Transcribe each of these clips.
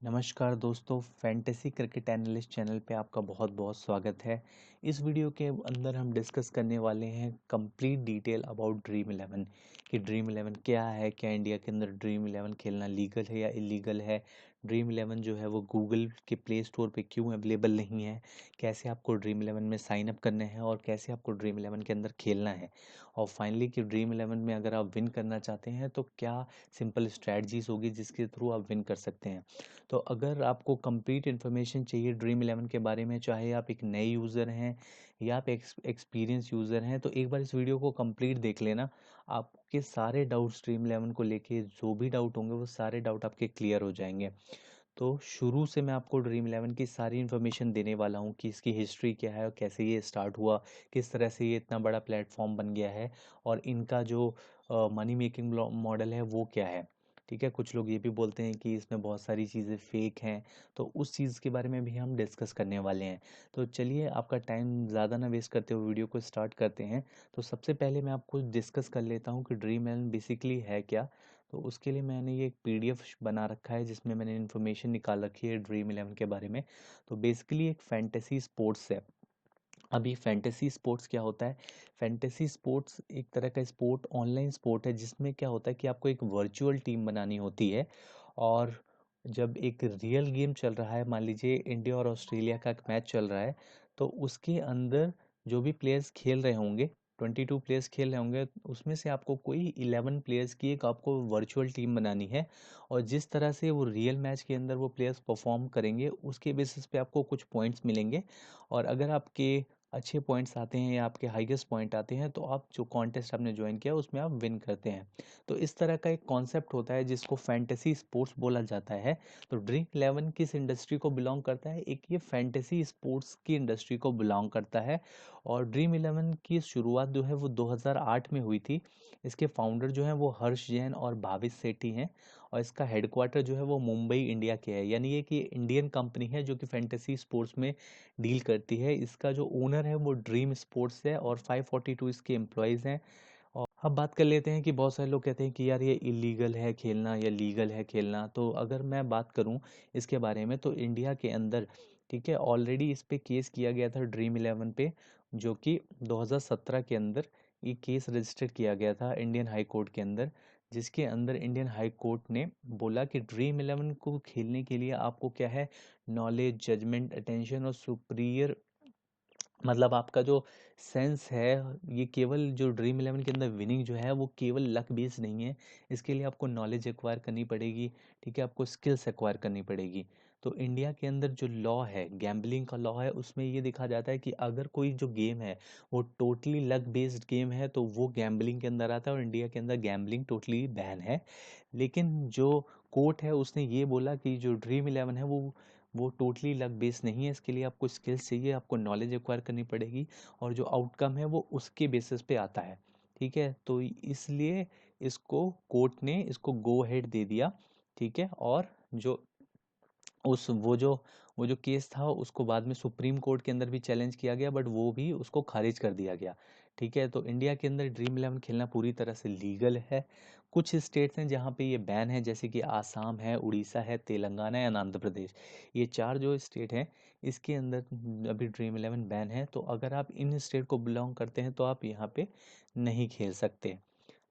नमस्कार दोस्तों, fantasy cricket analyst channel पे आपका बहुत बहुत स्वागत है। इस वीडियो के अंदर हम डिस्कस करने वाले हैं complete detail about dream eleven कि ड्रीम इलेवन क्या है, क्या इंडिया के अंदर ड्रीम इलेवन खेलना लीगल है या इलीगल है, ड्रीम इलेवन जो है वो गूगल के प्ले स्टोर पे क्यों अवेलेबल नहीं है, कैसे आपको ड्रीम इलेवन में साइन अप करना है और कैसे आपको ड्रीम इलेवन के अंदर खेलना है, और फाइनली कि ड्रीम इलेवन में अगर आप विन करना चाहते हैं तो क्या सिंपल स्ट्रैटजीज होगी जिसके थ्रू आप विन कर सकते हैं। तो अगर आपको कंप्लीट इन्फॉर्मेशन चाहिए ड्रीम इलेवन के बारे में, चाहे आप एक नए यूज़र हैं या आप एक्सपीरियंस यूज़र हैं, तो एक बार इस वीडियो को कंप्लीट देख लेना। आपके सारे डाउट्स ड्रीम इलेवन को लेके जो भी डाउट होंगे वो सारे डाउट आपके क्लियर हो जाएंगे। तो शुरू से मैं आपको ड्रीम इलेवन की सारी इन्फॉर्मेशन देने वाला हूँ कि इसकी हिस्ट्री क्या है और कैसे ये स्टार्ट हुआ, किस तरह से ये इतना बड़ा प्लेटफॉर्म बन गया है और इनका जो मनी मेकिंग मॉडल है वो क्या है। ठीक है, कुछ लोग ये भी बोलते हैं कि इसमें बहुत सारी चीज़ें फेक हैं, तो उस चीज़ के बारे में भी हम डिस्कस करने वाले हैं। तो चलिए आपका टाइम ज़्यादा ना वेस्ट करते हुए वीडियो को स्टार्ट करते हैं। तो सबसे पहले मैं आपको डिस्कस कर लेता हूँ कि ड्रीम इलेवन बेसिकली है क्या। तो उसके लिए मैंने ये एक पीडीएफ बना रखा है जिसमें मैंने इन्फॉर्मेशन निकाल रखी है ड्रीम इलेवन के बारे में। तो बेसिकली एक फैंटेसी स्पोर्ट्स है। अभी फैंटेसी स्पोर्ट्स क्या होता है? फैंटेसी स्पोर्ट्स एक तरह का स्पोर्ट, ऑनलाइन स्पोर्ट है जिसमें क्या होता है कि आपको एक वर्चुअल टीम बनानी होती है, और जब एक रियल गेम चल रहा है, मान लीजिए इंडिया और ऑस्ट्रेलिया का एक मैच चल रहा है, तो उसके अंदर जो भी प्लेयर्स खेल रहे होंगे, 22 प्लेयर्स खेल रहे होंगे, उसमें से आपको कोई 11 प्लेयर्स की एक आपको वर्चुअल टीम बनानी है। और जिस तरह से वो रियल मैच के अंदर वो प्लेयर्स परफॉर्म करेंगे उसके बेसिस पे आपको कुछ पॉइंट्स मिलेंगे। और अगर आपके अच्छे पॉइंट्स आते हैं या आपके हाईएस्ट पॉइंट आते हैं तो आप जो कॉन्टेस्ट आपने ज्वाइन किया उसमें आप विन करते हैं। तो इस तरह का एक कॉन्सेप्ट होता है जिसको फैंटेसी स्पोर्ट्स बोला जाता है। तो ड्रीम इलेवन किस इंडस्ट्री को बिलोंग करता है? एक ये फैंटेसी स्पोर्ट्स की इंडस्ट्री को बिलोंग करता है। और ड्रीम इलेवन की शुरुआत जो है वो 2008 में हुई थी। इसके फाउंडर जो हैं वो हर्ष जैन और भाविश सेठी हैं, और इसका हेडक्वार्टर जो है वो मुंबई इंडिया के है, यानी ये कि इंडियन कंपनी है जो कि फैंटेसी स्पोर्ट्स में डील करती है। इसका जो ओनर है वो ड्रीम स्पोर्ट्स है और 542 इसके एम्प्लॉयज़ हैं। और अब बात कर लेते हैं कि बहुत सारे लोग कहते हैं कि यार ये इलीगल है खेलना या लीगल है खेलना। तो अगर मैं बात करूं इसके बारे में तो इंडिया के अंदर, ठीक है, ऑलरेडी इस पे केस किया गया था ड्रीम इलेवन पे, जो कि 2017 के अंदर ये केस रजिस्टर किया गया था इंडियन हाई कोर्ट के अंदर, जिसके अंदर इंडियन हाई कोर्ट ने बोला कि ड्रीम इलेवन को खेलने के लिए आपको क्या है, नॉलेज, जजमेंट, अटेंशन और सुपीरियर, मतलब आपका जो सेंस है, ये केवल जो ड्रीम इलेवन के अंदर विनिंग जो है वो केवल लक बेस्ड नहीं है। इसके लिए आपको नॉलेज एक्वायर करनी पड़ेगी, ठीक है, आपको स्किल्स एक्वायर करनी पड़ेगी। तो इंडिया के अंदर जो लॉ है, गैम्बलिंग का लॉ है, उसमें ये देखा जाता है कि अगर कोई जो गेम है वो टोटली लक बेस्ड गेम है तो वो गैम्बलिंग के अंदर आता है, और इंडिया के अंदर गैम्बलिंग टोटली बैन है। लेकिन जो कोर्ट है उसने ये बोला कि जो ड्रीम इलेवन है वो टोटली लक बेस्ड नहीं है। इसके लिए आपको स्किल्स चाहिए, आपको नॉलेज एक्वायर करनी पड़ेगी, और जो आउटकम है वो उसके बेसिस पे आता है। ठीक है, तो इसलिए इसको कोर्ट ने इसको गो हेड दे दिया। ठीक है, और जो उस वो जो केस था उसको बाद में सुप्रीम कोर्ट के अंदर भी चैलेंज किया गया, बट वो भी उसको खारिज कर दिया गया। ठीक है, तो इंडिया के अंदर ड्रीम इलेवन खेलना पूरी तरह से लीगल है। कुछ स्टेट्स हैं जहाँ पे ये बैन है, जैसे कि आसाम है, उड़ीसा है, तेलंगाना है, आंध्र प्रदेश। ये चार जो स्टेट हैं इसके अंदर अभी ड्रीम इलेवन बैन है। तो अगर आप इन स्टेट को बिलोंग करते हैं तो आप यहाँ पे नहीं खेल सकते।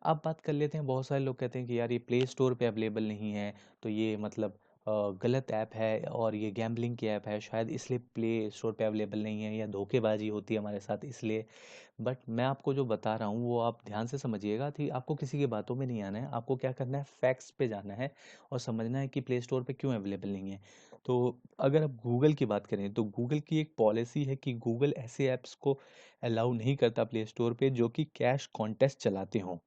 अब बात कर लेते हैं, बहुत सारे लोग कहते हैं कि यार ये प्ले स्टोर पे अवेलेबल नहीं है, तो ये मतलब गलत ऐप है और ये गैम्बलिंग की ऐप है, शायद इसलिए प्ले स्टोर पे अवेलेबल नहीं है, या धोखेबाजी होती है हमारे साथ इसलिए। बट मैं आपको जो बता रहा हूँ वो आप ध्यान से समझिएगा कि आपको किसी की बातों में नहीं आना है, आपको क्या करना है, फैक्ट्स पे जाना है और समझना है कि प्ले स्टोर पे क्यों अवेलेबल नहीं है। तो अगर आप गूगल की बात करें तो गूगल की एक पॉलिसी है कि गूगल ऐसे ऐप्स को अलाउ नहीं करता प्ले स्टोर पे जो कि कैश कॉन्टेस्ट चलाते हों।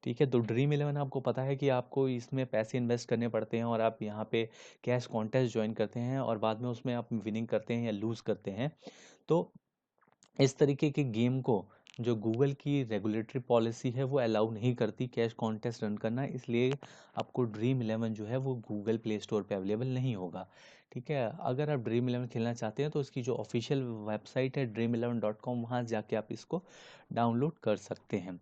ठीक है, तो ड्रीम इलेवन आपको पता है कि आपको इसमें पैसे इन्वेस्ट करने पड़ते हैं, और आप यहाँ पे कैश कॉन्टेस्ट ज्वाइन करते हैं और बाद में उसमें आप विनिंग करते हैं या लूज़ करते हैं। तो इस तरीके के गेम को जो गूगल की रेगुलेटरी पॉलिसी है वो अलाउ नहीं करती कैश कॉन्टेस्ट रन करना, इसलिए आपको ड्रीम इलेवन जो है वो गूगल प्ले स्टोर पे अवेलेबल नहीं होगा। ठीक है, अगर आप ड्रीम इलेवन खेलना चाहते हैं तो इसकी जो ऑफिशियल वेबसाइट है dream11.com, वहाँ जाके आप इसको डाउनलोड कर सकते हैं।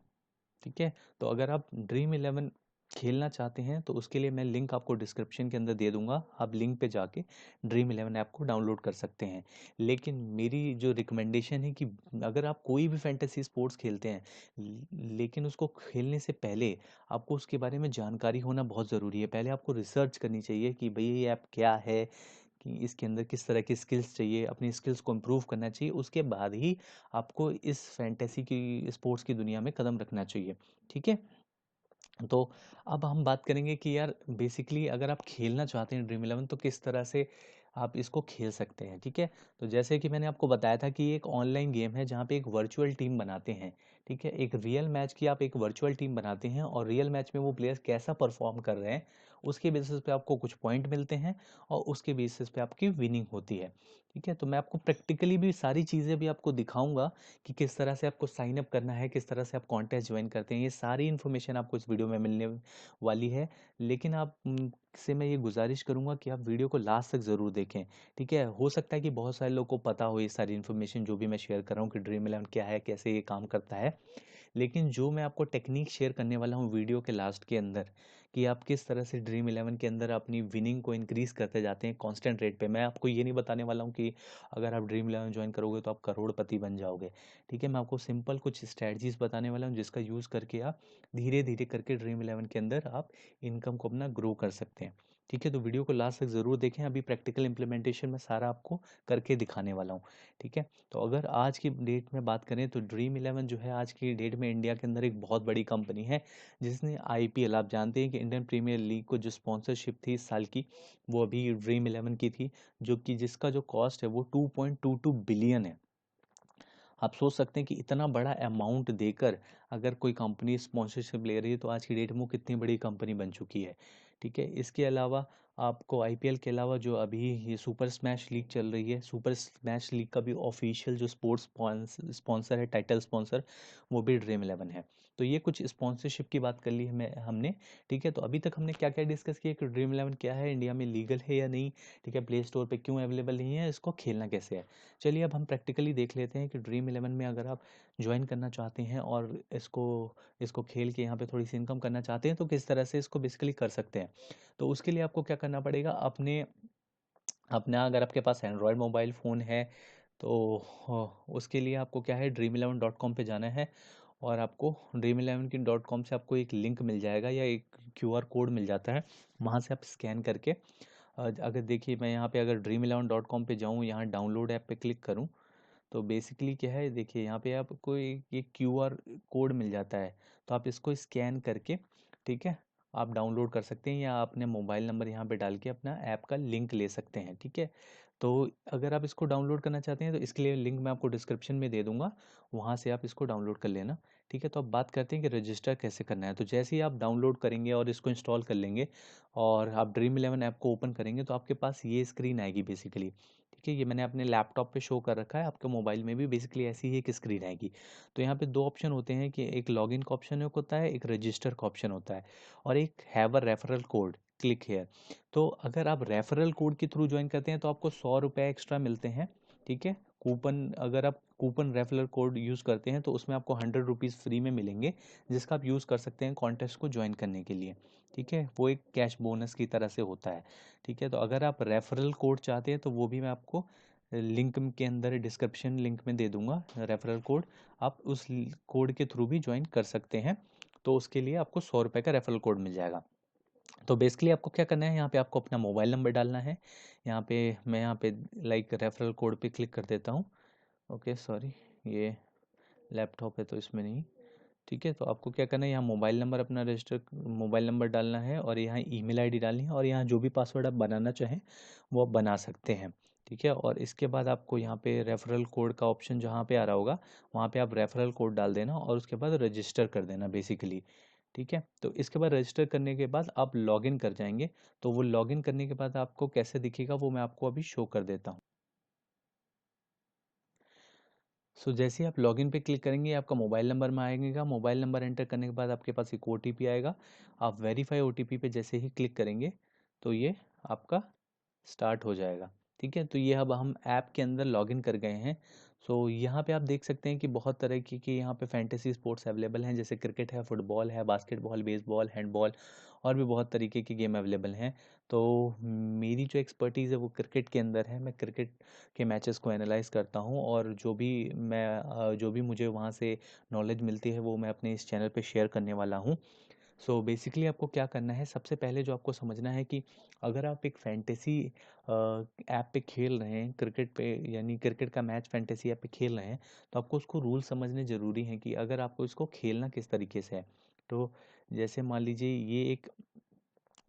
ठीक है, तो अगर आप ड्रीम इलेवन खेलना चाहते हैं तो उसके लिए मैं लिंक आपको डिस्क्रिप्शन के अंदर दे दूंगा, आप लिंक पे जाके ड्रीम इलेवन ऐप को डाउनलोड कर सकते हैं। लेकिन मेरी जो रिकमेंडेशन है कि अगर आप कोई भी फैंटेसी स्पोर्ट्स खेलते हैं, लेकिन उसको खेलने से पहले आपको उसके बारे में जानकारी होना बहुत ज़रूरी है। पहले आपको रिसर्च करनी चाहिए कि भाई ये ऐप क्या है, कि इसके अंदर किस तरह की स्किल्स चाहिए, अपनी स्किल्स को इम्प्रूव करना चाहिए, उसके बाद ही आपको इस फैंटेसी की स्पोर्ट्स की दुनिया में कदम रखना चाहिए। ठीक है। तो अब हम बात करेंगे कि यार बेसिकली अगर आप खेलना चाहते हैं ड्रीम इलेवन तो किस तरह से आप इसको खेल सकते हैं। ठीक है। तो जैसे कि मैंने आपको बताया था कि ये एक ऑनलाइन गेम है जहाँ पे एक वर्चुअल टीम बनाते हैं। ठीक है। एक रियल मैच की आप एक वर्चुअल टीम बनाते हैं और रियल मैच में वो प्लेयर्स कैसा परफॉर्म कर रहे हैं उसके बेसिस पे आपको कुछ पॉइंट मिलते हैं और उसके बेसिस पे आपकी विनिंग होती है। ठीक है। तो मैं आपको प्रैक्टिकली भी सारी चीज़ें भी आपको दिखाऊंगा कि किस तरह से आपको साइन अप करना है, किस तरह से आप कॉन्टेस्ट ज्वाइन करते हैं। ये सारी इन्फॉर्मेशन आपको इस वीडियो में मिलने वाली है। लेकिन आप से मैं ये गुजारिश करूंगा कि आप वीडियो को लास्ट तक ज़रूर देखें। ठीक है। हो सकता है कि बहुत सारे लोगों को पता हो ये सारी इन्फॉर्मेशन जो भी मैं शेयर कर रहा हूँ कि ड्रीम इलेवन क्या है, कैसे ये काम करता है। लेकिन जो मैं आपको टेक्निक शेयर करने वाला हूँ वीडियो के लास्ट के अंदर, कि आप किस तरह से ड्रीम इलेवन के अंदर अपनी विनिंग को इंक्रीज करते जाते हैं कांस्टेंट रेट पे। मैं आपको ये नहीं बताने वाला हूँ कि अगर आप ड्रीम इलेवन ज्वाइन करोगे तो आप करोड़पति बन जाओगे। ठीक है। मैं आपको सिंपल कुछ स्ट्रैटेजीज बताने वाला हूँ जिसका यूज़ करके आप धीरे धीरे करके ड्रीम इलेवन के अंदर आप इनकम को अपना ग्रो कर सकते हैं। ठीक है। तो वीडियो को लास्ट तक ज़रूर देखें, अभी प्रैक्टिकल इंप्लीमेंटेशन में सारा आपको करके दिखाने वाला हूँ। ठीक है। तो अगर आज की डेट में बात करें तो ड्रीम इलेवन जो है आज की डेट में इंडिया के अंदर एक बहुत बड़ी कंपनी है जिसने आईपीएल, आप जानते हैं कि इंडियन प्रीमियर लीग को जो स्पॉन्सरशिप थी इस साल की वो अभी ड्रीम इलेवन की थी, जो कि जिसका जो कॉस्ट है वो 2.22 बिलियन है। आप सोच सकते हैं कि इतना बड़ा अमाउंट देकर अगर कोई कंपनी स्पॉन्सरशिप ले रही है तो आज की डेट में वो कितनी बड़ी कंपनी बन चुकी है। ठीक है। इसके अलावा आपको आईपीएल के अलावा जो अभी ये सुपर स्मैश लीग चल रही है, सुपर स्मैश लीग का भी ऑफिशियल जो स्पोर्ट्स स्पॉन्सर है, टाइटल स्पॉन्सर, वो भी ड्रीम इलेवन है। तो ये कुछ स्पॉन्सरशिप की बात कर ली है मैं हमने। ठीक है। तो अभी तक हमने क्या क्या डिस्कस किया कि ड्रीम इलेवन क्या है, इंडिया में लीगल है या नहीं, ठीक है, प्ले स्टोर पे क्यों अवेलेबल नहीं है, इसको खेलना कैसे है। चलिए अब हम प्रैक्टिकली देख लेते हैं कि ड्रीम इलेवन में अगर आप ज्वाइन करना चाहते हैं और इसको इसको खेल के यहाँ पे थोड़ी सी इनकम करना चाहते हैं तो किस तरह से इसको बेसिकली कर सकते हैं। तो उसके लिए आपको क्या करना पड़ेगा, अपने अपना अगर आपके पास एंड्रॉयड मोबाइल फ़ोन है तो उसके लिए आपको क्या है, dream11.com पे जाना है और आपको dream11.com से आपको एक लिंक मिल जाएगा या एक क्यूआर कोड मिल जाता है। वहाँ से आप स्कैन करके अगर देखिए मैं यहाँ पे अगर dream11.com पे जाऊँ, यहाँ डाउनलोड ऐप पे क्लिक करूँ तो बेसिकली क्या है, देखिए यहाँ पे आपको एक क्यूआर कोड मिल जाता है। तो आप इसको स्कैन करके, ठीक है, आप डाउनलोड कर सकते हैं या अपने मोबाइल नंबर यहाँ पे डाल के अपना ऐप का लिंक ले सकते हैं। ठीक है। तो अगर आप इसको डाउनलोड करना चाहते हैं तो इसके लिए लिंक मैं आपको डिस्क्रिप्शन में दे दूंगा, वहाँ से आप इसको डाउनलोड कर लेना। ठीक है। तो अब बात करते हैं कि रजिस्टर कैसे करना है। तो जैसे ही आप डाउनलोड करेंगे और इसको इंस्टॉल कर लेंगे और आप ड्रीम इलेवन ऐप को ओपन करेंगे तो आपके पास ये स्क्रीन आएगी बेसिकली। ठीक है। ये मैंने अपने लैपटॉप पे शो कर रखा है, आपके मोबाइल में भी बेसिकली ऐसी ही एक स्क्रीन आएगी। तो यहाँ पे दो ऑप्शन होते हैं कि एक लॉगिन का ऑप्शन होता है, एक रजिस्टर का ऑप्शन होता है और एक have a referral code, click here. तो अगर आप रेफरल कोड के थ्रू ज्वाइन करते हैं तो आपको 100 रुपये एक्स्ट्रा मिलते हैं। ठीक है। कूपन, अगर आप कूपन रेफरल कोड यूज़ करते हैं तो उसमें आपको 100 रुपीज़ फ्री में मिलेंगे जिसका आप यूज़ कर सकते हैं कॉन्टेस्ट को ज्वाइन करने के लिए। ठीक है। वो एक कैश बोनस की तरह से होता है। ठीक है। तो अगर आप रेफरल कोड चाहते हैं तो वो भी मैं आपको लिंक के अंदर डिस्क्रिप्शन लिंक में दे दूंगा रेफरल कोड, आप उस कोड के थ्रू भी ज्वाइन कर सकते हैं। तो उसके लिए आपको 100 रुपये का रेफरल कोड मिल जाएगा। तो बेसिकली आपको क्या करना है, यहाँ पे आपको अपना मोबाइल नंबर डालना है। यहाँ पे मैं यहाँ पे लाइक रेफरल कोड पे क्लिक कर देता हूँ। ओके सॉरी, ये लैपटॉप है तो इसमें नहीं। ठीक है। तो आपको क्या करना है, यहाँ मोबाइल नंबर अपना रजिस्टर मोबाइल नंबर डालना है और यहाँ ईमेल आईडी डालनी है और यहाँ जो भी पासवर्ड आप बनाना चाहें वो आप बना सकते हैं। ठीक है। और इसके बाद आपको यहाँ पे रेफरल कोड का ऑप्शन जहाँ पे आ रहा होगा वहाँ पे आप रेफरल कोड डाल देना और उसके बाद रजिस्टर कर देना बेसिकली। ठीक है। तो इसके बाद रजिस्टर करने के बाद आप लॉगिन कर जाएंगे। तो वो लॉगिन करने के बाद आपको कैसे दिखेगा वो मैं आपको अभी शो कर देता हूँ। सो जैसे ही आप लॉगिन पे क्लिक करेंगे आपका मोबाइल नंबर में आएगा, मोबाइल नंबर एंटर करने के बाद आपके पास एक ओटीपी आएगा। आप वेरीफाई ओटीपी पे जैसे ही क्लिक करेंगे तो ये आपका स्टार्ट हो जाएगा। ठीक है, तो ये अब हम ऐप के अंदर लॉगिन कर गए हैं। सो यहाँ पे आप देख सकते हैं कि बहुत तरह की यहाँ पे फैंटेसी स्पोर्ट्स अवेलेबल हैं, जैसे क्रिकेट है, फुटबॉल है, बास्केटबॉल, बेसबॉल, हैंडबॉल और भी बहुत तरीके के गेम अवेलेबल हैं। तो मेरी जो एक्सपर्टीज़ है वो क्रिकेट के अंदर है। मैं क्रिकेट के मैचेस को एनालाइज करता हूँ, और जो भी मुझे वहाँ से नॉलेज मिलती है वो मैं अपने इस चैनल पे शेयर करने वाला हूँ। सो बेसिकली आपको क्या करना है, सबसे पहले जो आपको समझना है कि अगर आप एक फैंटेसी ऐप पे खेल रहे हैं, क्रिकेट पे यानी क्रिकेट का मैच फैंटेसी ऐप पे खेल रहे हैं, तो आपको उसको रूल समझने ज़रूरी हैं कि अगर आपको इसको खेलना किस तरीके से है। तो जैसे मान लीजिए ये एक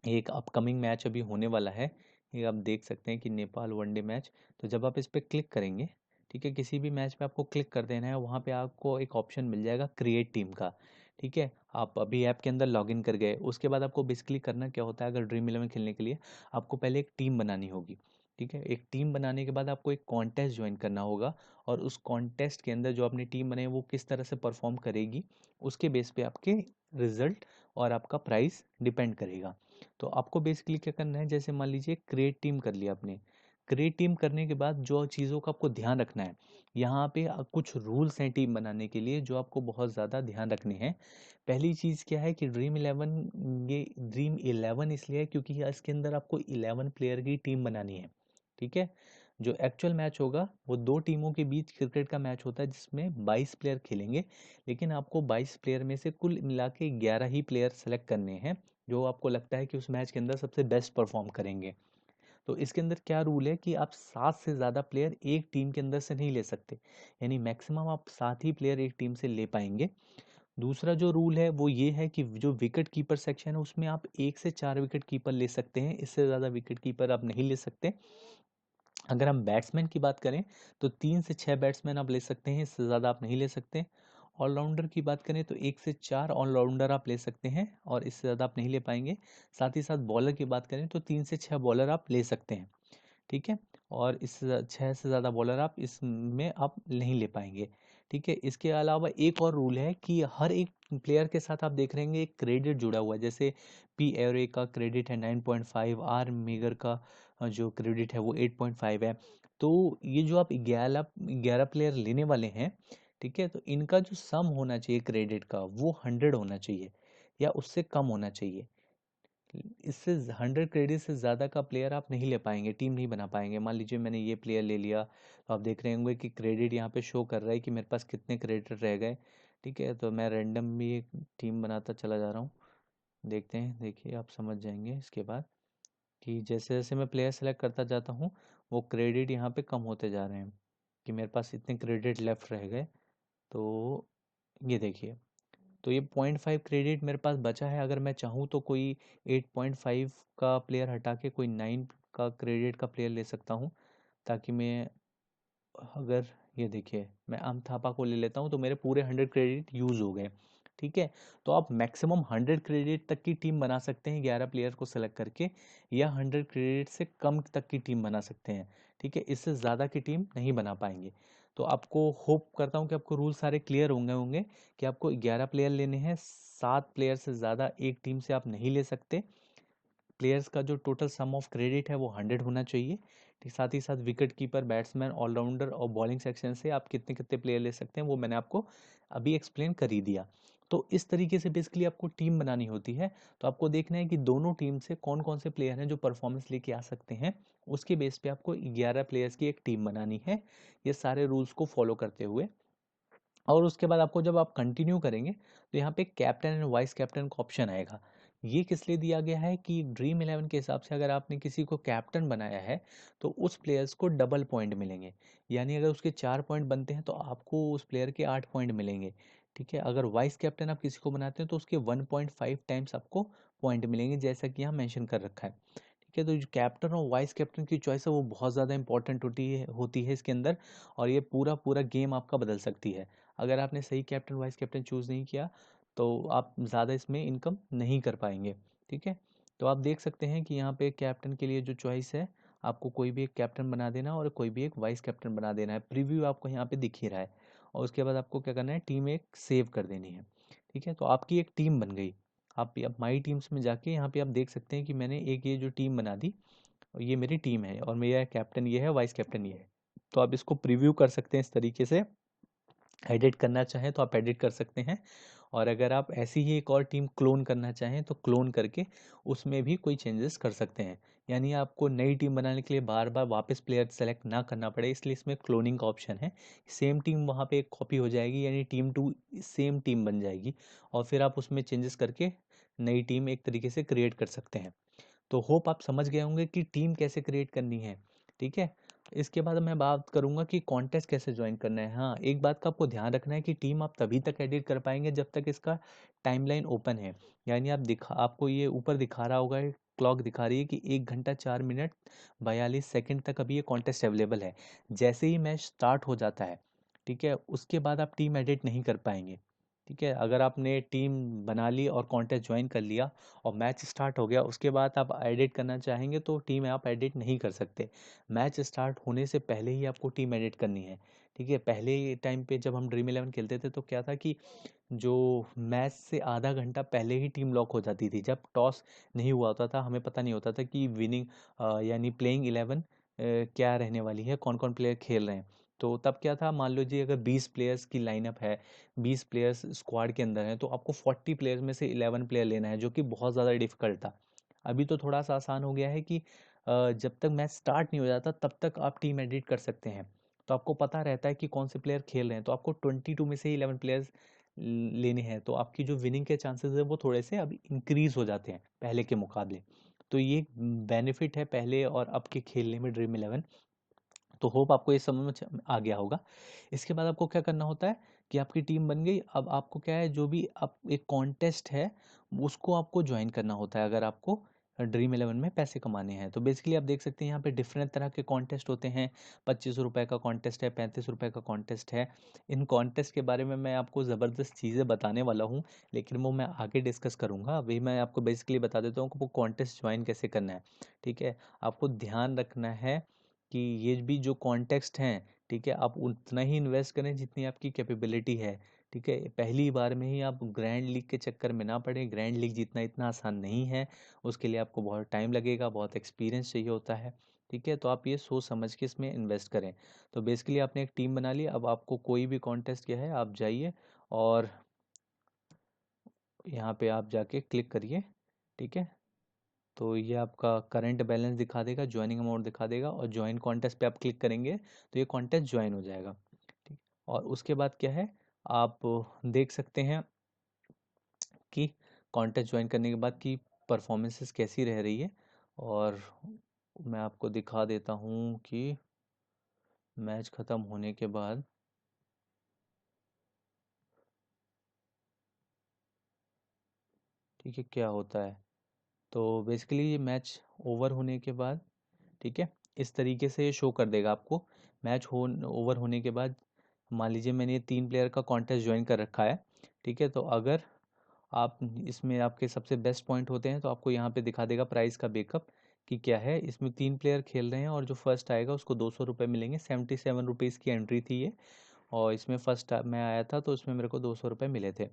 एक अपकमिंग मैच अभी होने वाला है। ये आप देख सकते हैं कि नेपाल वनडे मैच। तो जब आप इस पर क्लिक करेंगे, ठीक है, किसी भी मैच पे आपको क्लिक कर देना है, वहाँ पे आपको एक ऑप्शन मिल जाएगा क्रिएट टीम का। ठीक है, आप अभी ऐप के अंदर लॉगिन कर गए, उसके बाद आपको बेसिकली करना क्या होता है, अगर ड्रीम इलेवन खेलने के लिए आपको पहले एक टीम बनानी होगी। ठीक है, एक टीम बनाने के बाद आपको एक कॉन्टेस्ट ज्वाइन करना होगा, और उस कॉन्टेस्ट के अंदर जो आपने टीम बनाई वो किस तरह से परफॉर्म करेगी, उसके बेस पे आपके रिजल्ट और आपका प्राइस डिपेंड करेगा। तो आपको बेसिकली क्या करना है, जैसे मान लीजिए क्रिएट टीम कर लिया आपने। क्रिएट टीम करने के बाद जो चीज़ों का आपको ध्यान रखना है, यहाँ पे कुछ रूल्स हैं टीम बनाने के लिए जो आपको बहुत ज़्यादा ध्यान रखने हैं। पहली चीज़ क्या है कि ड्रीम इलेवन, ये ड्रीम इलेवन इसलिए है क्योंकि इसके अंदर आपको 11 प्लेयर की टीम बनानी है। ठीक है, जो एक्चुअल मैच होगा वो दो टीमों के बीच क्रिकेट का मैच होता है जिसमें 22 प्लेयर खेलेंगे, लेकिन आपको 22 प्लेयर में से कुल मिला के 11 ही प्लेयर सेलेक्ट करने हैं जो आपको लगता है कि उस मैच के अंदर सबसे बेस्ट परफॉर्म करेंगे। तो इसके अंदर क्या रूल है कि आप 7 से ज़्यादा प्लेयर एक टीम के अंदर से नहीं ले सकते, यानी मैक्सिमम आप 7 ही प्लेयर एक टीम से ले पाएंगे। दूसरा जो रूल है वो ये है कि जो विकेट कीपर सेक्शन है उसमें आप 1 से 4 विकेट कीपर ले सकते हैं, इससे ज़्यादा विकेट कीपर आप नहीं ले सकते। अगर हम बैट्समैन की बात करें तो 3 से 6 बैट्समैन आप ले सकते हैं, इससे ज़्यादा आप नहीं ले सकते। ऑलराउंडर की बात करें तो 1 से 4 ऑलराउंडर आप ले सकते हैं, और इससे ज़्यादा आप नहीं ले पाएंगे। साथ ही साथ बॉलर की बात करें तो 3 से 6 बॉलर आप ले सकते हैं। ठीक है, और इस 6 से ज़्यादा बॉलर आप इसमें आप नहीं ले पाएंगे। ठीक है, इसके अलावा एक और रूल है कि हर एक प्लेयर के साथ आप देख रहे हैं एक क्रेडिट जुड़ा हुआ है। जैसे पी एरे का क्रेडिट है 9.5, आर मेगर का जो क्रेडिट है वो 8.5 है। तो ये जो आप 11 प्लेयर लेने वाले हैं, ठीक है, तो इनका जो सम होना चाहिए क्रेडिट का वो 100 होना चाहिए या उससे कम होना चाहिए। इससे 100 क्रेडिट से ज़्यादा का प्लेयर आप नहीं ले पाएंगे, टीम नहीं बना पाएंगे। मान लीजिए मैंने ये प्लेयर ले लिया, तो आप देख रहे होंगे कि क्रेडिट यहाँ पे शो कर रहा है कि मेरे पास कितने क्रेडिट रह गए। ठीक है, तो मैं रैंडम भी एक टीम बनाता चला जा रहा हूँ। देखते हैं, देखिए आप समझ जाएंगे इसके बाद कि जैसे जैसे मैं प्लेयर सेलेक्ट करता जाता हूँ वो क्रेडिट यहाँ पे कम होते जा रहे हैं कि मेरे पास इतने क्रेडिट लेफ्ट रह गए। तो ये देखिए, तो ये 0.5 क्रेडिट मेरे पास बचा है। अगर मैं चाहूँ तो कोई 8.5 का प्लेयर हटा के कोई 9 का क्रेडिट का प्लेयर ले सकता हूँ, ताकि मैं, अगर ये देखिए मैं आम थापा को ले लेता हूँ तो मेरे पूरे 100 क्रेडिट यूज़ हो गए। ठीक है, तो आप मैक्सिमम 100 क्रेडिट तक की टीम बना सकते हैं 11 प्लेयर को सेलेक्ट करके, या 100 क्रेडिट से कम तक की टीम बना सकते हैं। ठीक है, इससे ज़्यादा की टीम नहीं बना पाएंगे। तो आपको होप करता हूँ कि आपको रूल सारे क्लियर होंगे होंगे कि आपको 11 प्लेयर लेने हैं, 7 प्लेयर से ज़्यादा एक टीम से आप नहीं ले सकते। प्लेयर्स का जो टोटल सम ऑफ क्रेडिट है वो 100 होना चाहिए। ठीक, साथ ही साथ विकेट कीपर, बैट्समैन, ऑलराउंडर और बॉलिंग सेक्शन से आप कितने कितने प्लेयर ले सकते हैं वो मैंने आपको अभी एक्सप्लेन कर ही दिया। तो इस तरीके से बेसिकली आपको टीम बनानी होती है। तो आपको देखना है कि दोनों टीम से कौन कौन से प्लेयर हैं जो परफॉर्मेंस लेके आ सकते हैं, उसके बेस पे आपको 11 प्लेयर्स की एक टीम बनानी है, ये सारे रूल्स को फॉलो करते हुए। और उसके बाद आपको जब आप कंटिन्यू करेंगे तो यहाँ पे कैप्टन एंड वाइस कैप्टन का ऑप्शन आएगा। ये किस लिए दिया गया है कि ड्रीम इलेवन के हिसाब से अगर आपने किसी को कैप्टन बनाया है तो उस प्लेयर्स को डबल पॉइंट मिलेंगे, यानी अगर उसके 4 पॉइंट बनते हैं तो आपको उस प्लेयर के 8 पॉइंट मिलेंगे। ठीक है, अगर वाइस कैप्टन आप किसी को बनाते हैं तो उसके 1.5 टाइम्स आपको पॉइंट मिलेंगे, जैसा कि यहाँ मेंशन कर रखा है। ठीक है, तो जो कैप्टन और वाइस कैप्टन की चॉइस है वो बहुत ज़्यादा इंपॉर्टेंट होती है इसके अंदर, और ये पूरा पूरा गेम आपका बदल सकती है। अगर आपने सही कैप्टन वाइस कैप्टन चूज़ नहीं किया तो आप ज़्यादा इसमें इनकम नहीं कर पाएंगे। ठीक है, तो आप देख सकते हैं कि यहाँ पे कैप्टन के लिए जो चॉइस है, आपको कोई भी एक कैप्टन बना देना और कोई भी एक वाइस कैप्टन बना देना है। प्रीव्यू आपको यहाँ पे दिख ही रहा है, और उसके बाद आपको क्या करना है, टीम एक सेव कर देनी है। ठीक है, तो आपकी एक टीम बन गई। आप अब माई टीम्स में जाके यहाँ पे आप देख सकते हैं कि मैंने एक ये जो टीम बना दी, और ये मेरी टीम है और मेरा कैप्टन ये है, वाइस कैप्टन ये है। तो आप इसको प्रीव्यू कर सकते हैं इस तरीके से। एडिट करना चाहें तो आप एडिट कर सकते हैं, और अगर आप ऐसी ही एक और टीम क्लोन करना चाहें तो क्लोन करके उसमें भी कोई चेंजेस कर सकते हैं। यानी आपको नई टीम बनाने के लिए बार बार वापस प्लेयर सेलेक्ट ना करना पड़े, इसलिए इसमें क्लोनिंग का ऑप्शन है। सेम टीम वहाँ पे एक कॉपी हो जाएगी, यानी टीम टू सेम टीम बन जाएगी, और फिर आप उसमें चेंजेस करके नई टीम एक तरीके से क्रिएट कर सकते हैं। तो होप आप समझ गए होंगे कि टीम कैसे क्रिएट करनी है। ठीक है, इसके बाद मैं बात करूंगा कि कॉन्टेस्ट कैसे ज्वाइन करना है। हाँ, एक बात का आपको ध्यान रखना है कि टीम आप तभी तक एडिट कर पाएंगे जब तक इसका टाइमलाइन ओपन है। यानी आपको ये ऊपर दिखा रहा होगा, क्लॉक दिखा रही है कि 1 घंटा 4 मिनट 42 सेकंड तक अभी ये कॉन्टेस्ट अवेलेबल है। जैसे ही मैच स्टार्ट हो जाता है, ठीक है, उसके बाद आप टीम एडिट नहीं कर पाएंगे। ठीक है, अगर आपने टीम बना ली और कॉन्टेस्ट ज्वाइन कर लिया और मैच स्टार्ट हो गया, उसके बाद आप एडिट करना चाहेंगे तो टीम आप एडिट नहीं कर सकते। मैच स्टार्ट होने से पहले ही आपको टीम एडिट करनी है। ठीक है, पहले टाइम पे जब हम ड्रीम इलेवन खेलते थे तो क्या था कि जो मैच से आधा घंटा पहले ही टीम लॉक हो जाती थी। जब टॉस नहीं हुआ होता था, हमें पता नहीं होता था कि विनिंग यानी प्लेइंग 11 क्या रहने वाली है, कौन कौन प्लेयर खेल रहे हैं। तो तब क्या था, मान लो जी अगर 20 प्लेयर्स की लाइनअप है, 20 प्लेयर्स स्क्वाड के अंदर हैं, तो आपको 40 प्लेयर्स में से 11 प्लेयर लेना है, जो कि बहुत ज़्यादा डिफिकल्ट था। अभी तो थोड़ा सा आसान हो गया है कि जब तक मैच स्टार्ट नहीं हो जाता तब तक आप टीम एडिट कर सकते हैं। तो आपको पता रहता है कि कौन से प्लेयर खेल रहे हैं, तो आपको 22 में से ही 11 प्लेयर्स लेने हैं, तो आपकी जो विनिंग के चांसेस है वो थोड़े से अभी इंक्रीज हो जाते हैं पहले के मुकाबले। तो ये बेनिफिट है पहले और अब के खेलने में ड्रीम इलेवन। तो होप आपको ये समझ में आ गया होगा। इसके बाद आपको क्या करना होता है कि आपकी टीम बन गई, अब आपको क्या है, जो भी आप एक कॉन्टेस्ट है उसको आपको ज्वाइन करना होता है अगर आपको ड्रीम इलेवन में पैसे कमाने हैं। तो बेसिकली आप देख सकते हैं यहाँ पे डिफरेंट तरह के कॉन्टेस्ट होते हैं। 25 रुपये का कॉन्टेस्ट है, 35 रुपये का कॉन्टेस्ट है। इन कॉन्टेस्ट के बारे में मैं आपको ज़बरदस्त चीज़ें बताने वाला हूँ, लेकिन वो मैं आगे डिस्कस करूँगा। अभी मैं आपको बेसिकली बता देता हूँ कि वो कॉन्टेस्ट ज्वाइन कैसे करना है। ठीक है, आपको ध्यान रखना है कि ये भी जो कॉन्टेक्स्ट हैं, ठीक है, आप उतना ही इन्वेस्ट करें जितनी आपकी कैपेबिलिटी है। ठीक है, पहली बार में ही आप ग्रैंड लीग के चक्कर में ना पड़े। ग्रैंड लीग जीतना इतना आसान नहीं है, उसके लिए आपको बहुत टाइम लगेगा, बहुत एक्सपीरियंस चाहिए होता है। ठीक है, तो आप ये सोच समझ के इसमें इन्वेस्ट करें। तो बेसिकली आपने एक टीम बना ली, अब आपको कोई भी कॉन्टेस्ट क्या है, आप जाइए और यहाँ पे आप जाके क्लिक करिए। ठीक है, तो ये आपका करंट बैलेंस दिखा देगा, ज्वाइनिंग अमाउंट दिखा देगा, और ज्वाइन कॉन्टेस्ट पे आप क्लिक करेंगे तो ये कॉन्टेस्ट ज्वाइन हो जाएगा। ठीक, और उसके बाद क्या है, आप देख सकते हैं कि कॉन्टेस्ट ज्वाइन करने के बाद की परफॉर्मेंसेस कैसी रह रही है। और मैं आपको दिखा देता हूँ कि मैच ख़त्म होने के बाद ठीक है क्या होता है। तो बेसिकली ये मैच ओवर होने के बाद, ठीक है, इस तरीके से ये शो कर देगा आपको। मैच हो ओवर होने के बाद मान लीजिए मैंने ये 3 प्लेयर का कॉन्टेस्ट ज्वाइन कर रखा है। ठीक है, तो अगर आप इसमें आपके सबसे बेस्ट पॉइंट होते हैं तो आपको यहाँ पे दिखा देगा प्राइस का बेकअप कि क्या है। इसमें 3 प्लेयर खेल रहे हैं और जो फर्स्ट आएगा उसको 200 रुपये मिलेंगे। 77 रुपीज़ की एंट्री थी ये, और इसमें फर्स्ट मैं आया था तो इसमें मेरे को 200 रुपये मिले थे।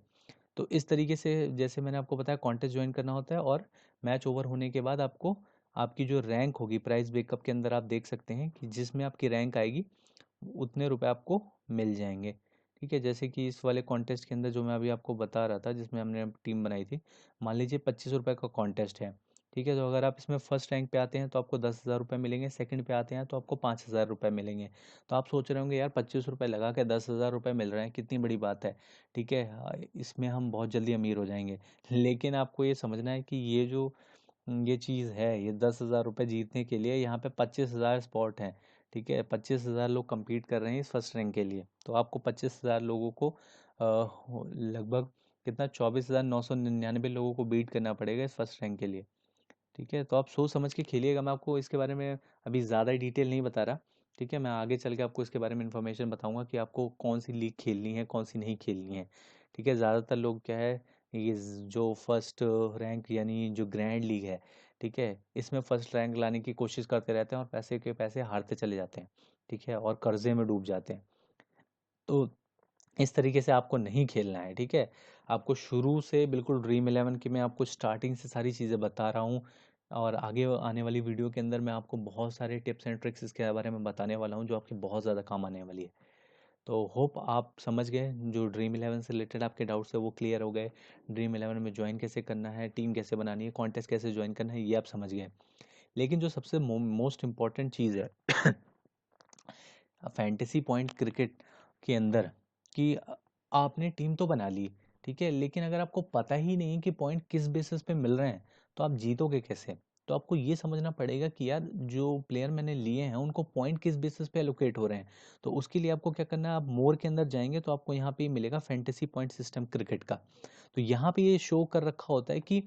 तो इस तरीके से जैसे मैंने आपको बताया कॉन्टेस्ट ज्वाइन करना होता है, और मैच ओवर होने के बाद आपको आपकी जो रैंक होगी प्राइस ब्रेकअप के अंदर आप देख सकते हैं कि जिसमें आपकी रैंक आएगी उतने रुपए आपको मिल जाएंगे। ठीक है, जैसे कि इस वाले कॉन्टेस्ट के अंदर जो मैं अभी आपको बता रहा था जिसमें हमने टीम बनाई थी, मान लीजिए 25 रुपये का कॉन्टेस्ट है। ठीक है, तो अगर आप इसमें फर्स्ट रैंक पे आते हैं तो आपको 10,000 रुपये मिलेंगे, सेकंड पे आते हैं तो आपको 5,000 रुपये मिलेंगे। तो आप सोच रहे होंगे यार 25 रुपये लगा के 10,000 रुपये मिल रहे हैं, कितनी बड़ी बात है। ठीक है, इसमें हम बहुत जल्दी अमीर हो जाएंगे। लेकिन आपको ये समझना है कि ये जो ये चीज़ है, ये 10,000 रुपये जीतने के लिए यहाँ पे 25,000 स्पॉट हैं। ठीक है, 25,000 लोग compete कर रहे हैं इस फर्स्ट रैंक के लिए, तो आपको 25,000 लोगों को लगभग कितना 24,999 लोगों को बीट करना पड़ेगा इस फर्स्ट रैंक के लिए। ठीक है, तो आप सोच समझ के खेलिएगा। मैं आपको इसके बारे में अभी ज़्यादा डिटेल नहीं बता रहा। ठीक है, मैं आगे चल के आपको इसके बारे में इन्फॉर्मेशन बताऊंगा कि आपको कौन सी लीग खेलनी है कौन सी नहीं खेलनी है। ठीक है, ज़्यादातर लोग क्या है, ये जो फर्स्ट रैंक यानी जो ग्रैंड लीग है, ठीक है, इसमें फर्स्ट रैंक लाने की कोशिश करते रहते हैं और पैसे के पैसे हारते चले जाते हैं। ठीक है, और कर्जे में डूब जाते हैं। तो इस तरीके से आपको नहीं खेलना है। ठीक है, आपको शुरू से बिल्कुल ड्रीम इलेवन की मैं आपको स्टार्टिंग से सारी चीज़ें बता रहा हूँ। और आगे आने वाली वीडियो के अंदर मैं आपको बहुत सारे टिप्स एंड ट्रिक्स इसके बारे में बताने वाला हूँ जो आपकी बहुत ज़्यादा काम आने वाली है। तो होप आप समझ गए, जो ड्रीम इलेवन से रिलेटेड आपके डाउट्स है वो क्लियर हो गए। ड्रीम इलेवन में ज्वाइन कैसे करना है, टीम कैसे बनानी है, कॉन्टेस्ट कैसे ज्वाइन करना है, ये आप समझ गए। लेकिन जो सबसे मोस्ट इम्पॉर्टेंट चीज़ है फैंटेसी पॉइंट क्रिकेट के अंदर, कि आपने टीम तो बना ली, ठीक है, लेकिन अगर आपको पता ही नहीं कि पॉइंट किस बेसिस पे मिल रहे हैं तो आप जीतोगे कैसे। तो आपको ये समझना पड़ेगा कि यार जो प्लेयर मैंने लिए हैं उनको पॉइंट किस बेसिस पे एलोकेट हो रहे हैं। तो उसके लिए आपको क्या करना है, आप मोर के अंदर जाएंगे तो आपको यहाँ पे मिलेगा फैंटेसी पॉइंट सिस्टम क्रिकेट का। तो यहाँ पे ये शो कर रखा होता है कि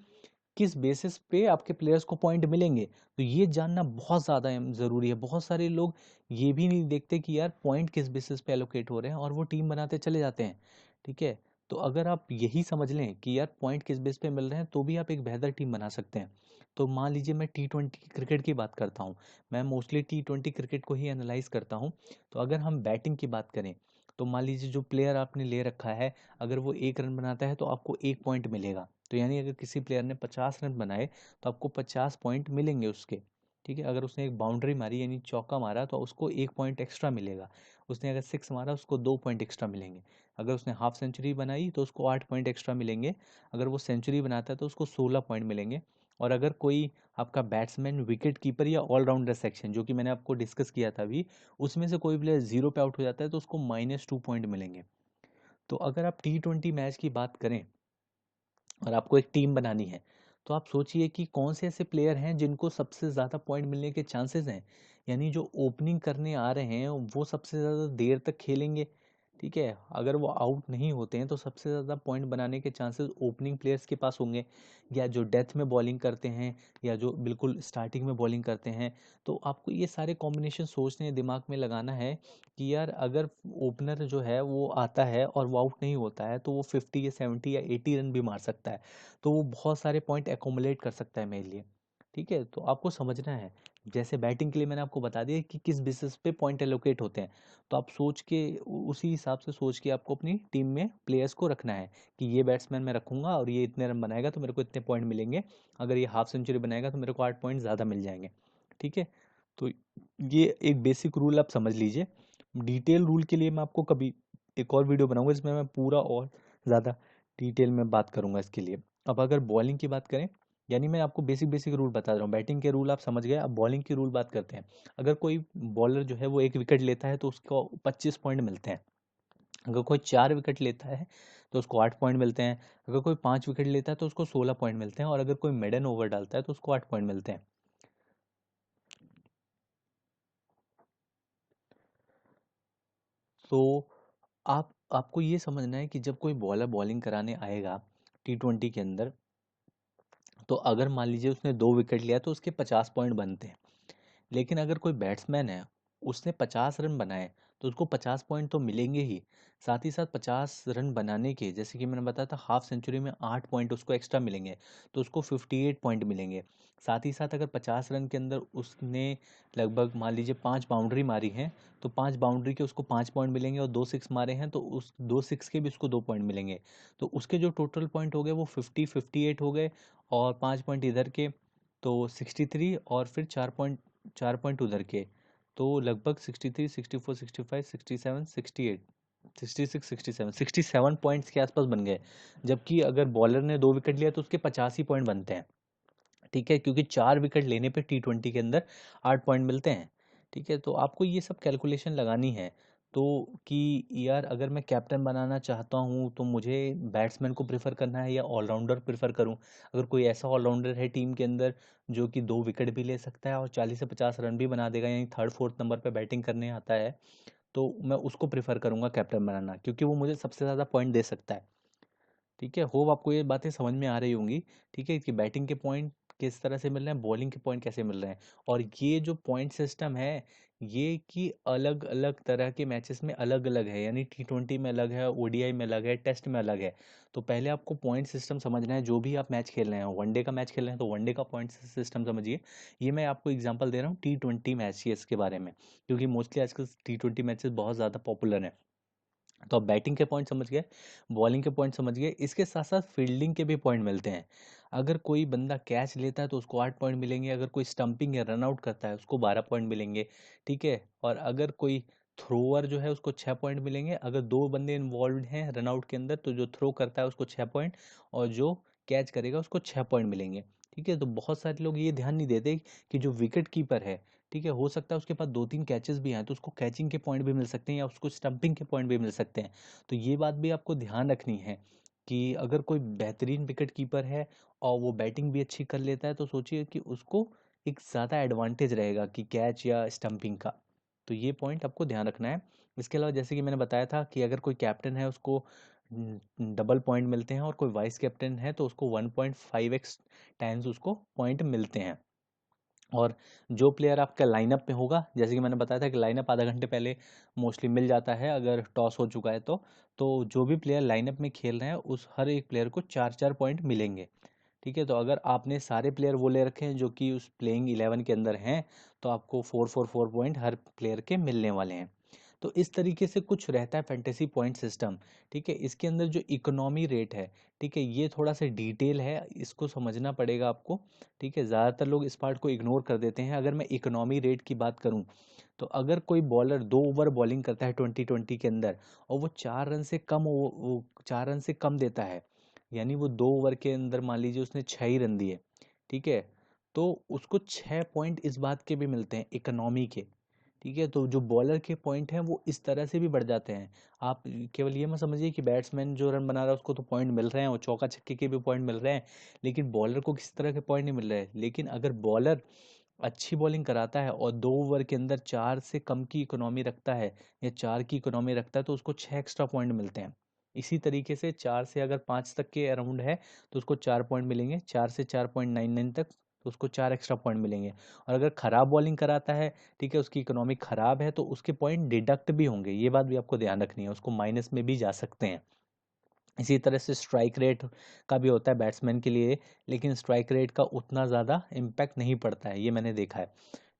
किस बेसिस पे आपके प्लेयर्स को पॉइंट मिलेंगे। तो ये जानना बहुत ज़्यादा ज़रूरी है। बहुत सारे लोग ये भी नहीं देखते कि यार पॉइंट किस बेसिस पे एलोकेट हो रहे हैं और वो टीम बनाते चले जाते हैं, ठीक है। तो अगर आप यही समझ लें कि यार पॉइंट किस बेस पे मिल रहे हैं तो भी आप एक बेहतर टीम बना सकते हैं। तो मान लीजिए मैं T20 क्रिकेट की बात करता हूँ, मैं मोस्टली T20 क्रिकेट को ही एनालाइज करता हूँ। तो अगर हम बैटिंग की बात करें तो मान लीजिए जो प्लेयर आपने ले रखा है, अगर वो 1 रन बनाता है तो आपको 1 पॉइंट मिलेगा। तो यानी अगर किसी प्लेयर ने 50 रन बनाए तो आपको 50 पॉइंट मिलेंगे उसके, ठीक है। अगर उसने एक बाउंड्री मारी यानी चौका मारा तो उसको 1 पॉइंट एक्स्ट्रा मिलेगा। उसने अगर सिक्स मारा उसको 2 पॉइंट एक्स्ट्रा मिलेंगे। अगर उसने हाफ सेंचुरी बनाई तो उसको 8 पॉइंट एक्स्ट्रा मिलेंगे। अगर वो सेंचुरी बनाता है तो उसको 16 पॉइंट मिलेंगे। और अगर कोई आपका बैट्समैन, विकेट कीपर या ऑलराउंडर सेक्शन, जो कि मैंने आपको डिस्कस किया था अभी, उसमें से कोई प्लेयर जीरो पे आउट हो जाता है तो उसको -2 पॉइंट मिलेंगे। तो अगर आप T20 मैच की बात करें और आपको एक टीम बनानी है तो आप सोचिए कि कौन से ऐसे प्लेयर हैं जिनको सबसे ज़्यादा पॉइंट मिलने के चांसेस हैं। यानी जो ओपनिंग करने आ रहे हैं वो सबसे ज़्यादा देर तक खेलेंगे, ठीक है। अगर वो आउट नहीं होते हैं तो सबसे ज़्यादा पॉइंट बनाने के चांसेस ओपनिंग प्लेयर्स के पास होंगे, या जो डेथ में बॉलिंग करते हैं, या जो बिल्कुल स्टार्टिंग में बॉलिंग करते हैं। तो आपको ये सारे कॉम्बिनेशन सोचने दिमाग में लगाना है कि यार अगर ओपनर जो है वो आता है और वो आउट नहीं होता है तो वो 50 या 70 या 80 रन भी मार सकता है। तो वो बहुत सारे पॉइंट एकोमुलेट कर सकता है मेरे लिए, ठीक है। तो आपको समझना है, जैसे बैटिंग के लिए मैंने आपको बता दिया कि किस बेसिस पे पॉइंट एलोकेट होते हैं। तो आप सोच के उसी हिसाब से सोच के आपको अपनी टीम में प्लेयर्स को रखना है कि ये बैट्समैन मैं रखूंगा और ये इतने रन बनाएगा तो मेरे को इतने पॉइंट मिलेंगे। अगर ये हाफ सेंचुरी बनाएगा तो मेरे को 8 पॉइंट ज़्यादा मिल जाएंगे, ठीक है। तो ये एक बेसिक रूल आप समझ लीजिए। डिटेल रूल के लिए मैं आपको कभी एक और वीडियो बनाऊंगा जिसमें मैं पूरा और ज़्यादा डिटेल में बात करूंगा इसके लिए। अब अगर बॉलिंग की बात करें, यानी मैं आपको बेसिक बेसिक रूल बता रहा हूँ, बैटिंग के रूल आप समझ गए, अब बॉलिंग की रूल बात करते हैं। अगर कोई बॉलर जो है वो 1 विकेट लेता है तो उसको 25 पॉइंट मिलते हैं। अगर कोई 4 विकेट लेता है तो उसको 8 पॉइंट मिलते हैं। अगर कोई 5 विकेट लेता है तो उसको 16 पॉइंट मिलते हैं। और अगर कोई मेडन ओवर डालता है तो उसको 8 पॉइंट मिलते हैं। तो आपको ये समझना है कि जब कोई बॉलर बॉलिंग कराने आएगा T20 के अंदर, तो अगर मान लीजिए उसने 2 विकेट लिया तो उसके 50 पॉइंट बनते हैं। लेकिन अगर कोई बैट्समैन है, उसने 50 रन बनाए तो उसको 50 पॉइंट तो मिलेंगे ही। साथ ही साथ 50 रन बनाने के, जैसे कि मैंने बताया था, हाफ सेंचुरी में 8 पॉइंट उसको एक्स्ट्रा मिलेंगे, तो उसको 58 पॉइंट मिलेंगे। साथ ही साथ अगर 50 रन के अंदर उसने लगभग मान लीजिए 5 बाउंड्री मारी हैं तो 5 बाउंड्री के उसको 5 पॉइंट मिलेंगे, और 2 सिक्स मारे हैं तो उस 2 सिक्स के भी उसको 2 पॉइंट मिलेंगे। तो उसके जो टोटल पॉइंट हो गए वो 58 हो गए, और 5 पॉइंट इधर के तो 63, और फिर 4 पॉइंट उधर के, तो लगभग 63, 64, 65, 67, 68, 66, 67, 67 पॉइंट्स के आसपास बन गए। जबकि अगर बॉलर ने 2 विकेट लिया तो उसके 85 पॉइंट बनते हैं, ठीक है, क्योंकि 4 विकेट लेने पे T20 के अंदर 8 पॉइंट मिलते हैं, ठीक है। तो आपको ये सब कैलकुलेशन लगानी है। तो कि यार अगर मैं कैप्टन बनाना चाहता हूँ तो मुझे बैट्समैन को प्रेफर करना है या ऑलराउंडर प्रेफर करूँ। अगर कोई ऐसा ऑलराउंडर है टीम के अंदर जो कि 2 विकेट भी ले सकता है और 40 से 50 रन भी बना देगा, यानी थर्ड फोर्थ नंबर पे बैटिंग करने आता है, तो मैं उसको प्रेफर करूँगा कैप्टन बनाना, क्योंकि वो मुझे सबसे ज़्यादा पॉइंट दे सकता है, ठीक है। होप आपको ये बातें समझ में आ रही होंगी, ठीक है, कि बैटिंग के पॉइंट किस तरह से मिल रहे हैं, बॉलिंग के पॉइंट कैसे मिल रहे हैं। और ये जो पॉइंट सिस्टम है, ये कि अलग अलग तरह के मैचेस में अलग अलग है, यानी T20 में अलग है, ODI में अलग है, टेस्ट में अलग है। तो पहले आपको पॉइंट सिस्टम समझना है। जो भी आप मैच खेल रहे हैं, वनडे का मैच खेल रहे हैं तो वनडे का पॉइंट सिस्टम समझिए। ये मैं आपको एग्जांपल दे रहा हूँ T20 मैच के इसके बारे में, क्योंकि मोस्टली आजकल T20 मैचेस बहुत ज़्यादा पॉपुलर हैं। तो आप बैटिंग के पॉइंट समझ गए, बॉलिंग के पॉइंट समझ गए, इसके साथ साथ फील्डिंग के भी पॉइंट मिलते हैं। अगर कोई बंदा कैच लेता है तो उसको 8 पॉइंट मिलेंगे, अगर कोई स्टंपिंग या रन आउट करता है उसको 12 पॉइंट मिलेंगे, ठीक है। और अगर कोई थ्रोअर जो है उसको 6 पॉइंट मिलेंगे, अगर 2 बंदे इन्वॉल्व हैं रन आउट के अंदर तो जो थ्रो करता है उसको 6 पॉइंट, और जो कैच करेगा उसको 6 पॉइंट मिलेंगे, ठीक है। तो बहुत सारे लोग ये ध्यान नहीं देते कि जो विकेट कीपर है, ठीक है, हो सकता है उसके पास 2-3 कैचेस भी हैं तो उसको कैचिंग के पॉइंट भी मिल सकते हैं या उसको स्टंपिंग के पॉइंट भी मिल सकते हैं। तो ये बात भी आपको ध्यान रखनी है कि अगर कोई बेहतरीन विकेट कीपर है और वो बैटिंग भी अच्छी कर लेता है तो सोचिए कि उसको एक ज़्यादा एडवांटेज रहेगा कि कैच या स्टंपिंग का। तो ये पॉइंट आपको ध्यान रखना है। इसके अलावा जैसे कि मैंने बताया था कि अगर कोई कैप्टन है उसको डबल पॉइंट मिलते हैं, और कोई वाइस कैप्टन है तो उसको 1.5x टाइम्स उसको पॉइंट मिलते हैं। और जो प्लेयर आपका लाइनअप में होगा, जैसे कि मैंने बताया था कि लाइनअप आधा घंटे पहले मोस्टली मिल जाता है अगर टॉस हो चुका है तो जो भी प्लेयर लाइनअप में खेल रहे हैं उस हर एक प्लेयर को 4-4 पॉइंट मिलेंगे, ठीक है। तो अगर आपने सारे प्लेयर वो ले रखे हैं जो कि उस प्लेइंग 11 के अंदर हैं तो आपको 4-4-4 पॉइंट हर प्लेयर के मिलने वाले हैं। तो इस तरीके से कुछ रहता है फैंटेसी पॉइंट सिस्टम, ठीक है। इसके अंदर जो इकोनॉमी रेट है, ठीक है, ये थोड़ा सा डिटेल है, इसको समझना पड़ेगा आपको, ठीक है। ज़्यादातर लोग इस पार्ट को इग्नोर कर देते हैं। अगर मैं इकोनॉमी रेट की बात करूं तो अगर कोई बॉलर 2 ओवर बॉलिंग करता है 2020 के अंदर और वो 4 रन से कम वो 4 रन से कम देता है, यानी वो 2 ओवर के अंदर मान लीजिए उसने 6 ही रन दिए, ठीक है, तो उसको 6 पॉइंट इस बात के भी मिलते हैं इकोनॉमी के, ठीक है। तो जो बॉलर के पॉइंट हैं वो इस तरह से भी बढ़ जाते हैं। आप केवल ये मत समझिए कि बैट्समैन जो रन बना रहा है उसको तो पॉइंट मिल रहे हैं और चौका छक्के के भी पॉइंट मिल रहे हैं, लेकिन बॉलर को किसी तरह के पॉइंट नहीं मिल रहे हैं। लेकिन अगर बॉलर अच्छी बॉलिंग कराता है और 2 ओवर के अंदर 4 से कम की इकोनॉमी रखता है या 4 की इकोनॉमी रखता है तो उसको 6 एक्स्ट्रा पॉइंट मिलते हैं। इसी तरीके से 4 से अगर 5 तक के अराउंड है तो उसको 4 पॉइंट मिलेंगे, 4 से 4.99 तक तो उसको 4 एक्स्ट्रा पॉइंट मिलेंगे। और अगर खराब बॉलिंग कराता है, ठीक है, उसकी इकोनॉमी खराब है तो उसके पॉइंट डिडक्ट भी होंगे, ये बात भी आपको ध्यान रखनी है, उसको माइनस में भी जा सकते हैं। इसी तरह से स्ट्राइक रेट का भी होता है बैट्समैन के लिए, लेकिन स्ट्राइक रेट का उतना ज़्यादा इम्पैक्ट नहीं पड़ता है, ये मैंने देखा है,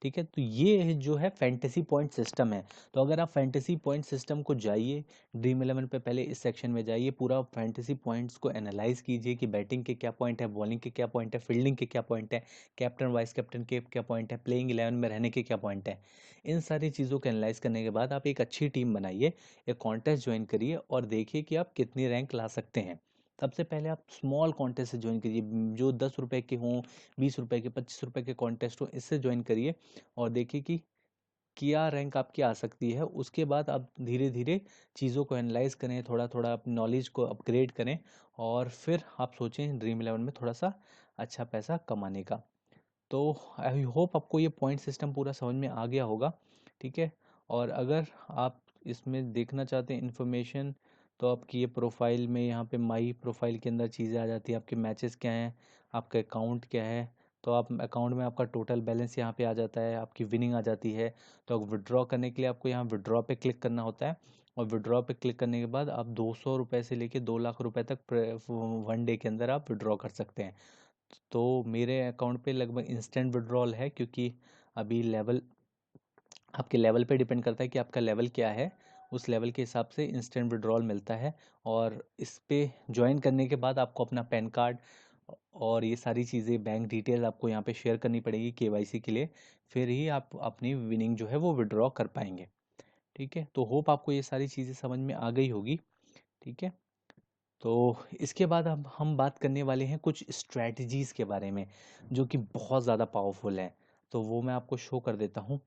ठीक है। तो ये जो है फैंटेसी पॉइंट सिस्टम है। तो अगर आप फैंटेसी पॉइंट सिस्टम को जाइए, ड्रीम इलेवन पे पहले इस सेक्शन में जाइए, पूरा फैंटेसी पॉइंट्स को एनालाइज कीजिए कि बैटिंग के क्या पॉइंट है, बॉलिंग के क्या पॉइंट है, फील्डिंग के क्या पॉइंट है, कैप्टन वाइस कैप्टन के क्या पॉइंट है, प्लेइंग 11 में रहने के क्या पॉइंट है। इन सारी चीज़ों को एनालाइज करने के बाद आप एक अच्छी टीम बनाइए, एक कॉन्टेस्ट ज्वाइन करिए और देखिए कि आप कितनी रैंक ला सकते हैं। सबसे पहले आप स्मॉल कॉन्टेस्ट से ज्वाइन करिए, जो 10 रुपए के हों, 20 रुपए के, 25 रुपए के कॉन्टेस्ट हो, इससे ज्वाइन करिए और देखिए कि क्या रैंक आपकी आ सकती है। उसके बाद आप धीरे धीरे चीज़ों को एनालाइज करें, थोड़ा थोड़ा अपनी नॉलेज को अपग्रेड करें और फिर आप सोचें ड्रीम इलेवन में थोड़ा सा अच्छा पैसा कमाने का। तो आई होप आपको ये पॉइंट सिस्टम पूरा समझ में आ गया होगा, ठीक है। और अगर आप इसमें देखना चाहते हैं इन्फॉर्मेशन तो आपकी ये प्रोफाइल में, यहाँ पे माई प्रोफाइल के अंदर चीज़ें आ जाती है, आपके मैचेस क्या हैं, आपका अकाउंट क्या है। तो आप अकाउंट में आपका टोटल बैलेंस यहाँ पे आ जाता है, आपकी विनिंग आ जाती है। तो विड्रॉ करने के लिए आपको यहाँ विड्रॉ पे क्लिक करना होता है, और विड्रॉ पे क्लिक करने के बाद आप 200 रुपये से लेके 2 लाख रुपए तक 1 डे के अंदर आप विड्रॉ कर सकते हैं। तो मेरे अकाउंट पे लगभग इंस्टेंट विड्रॉल है, क्योंकि अभी लेवल आपके लेवल पे डिपेंड करता है कि आपका लेवल क्या है, उस लेवल के हिसाब से इंस्टेंट विड्रॉल मिलता है। और इस पे ज्वाइन करने के बाद आपको अपना पैन कार्ड और ये सारी चीज़ें, बैंक डिटेल आपको यहाँ पे शेयर करनी पड़ेगी केवाईसी के लिए, फिर ही आप अपनी विनिंग जो है वो विड्रॉ कर पाएंगे, ठीक है। तो होप आपको ये सारी चीज़ें समझ में आ गई होगी, ठीक है। तो इसके बाद अब हम बात करने वाले हैं कुछ स्ट्रैटेजीज़ के बारे में जो कि बहुत ज़्यादा पावरफुल हैं। तो वो मैं आपको शो कर देता हूँ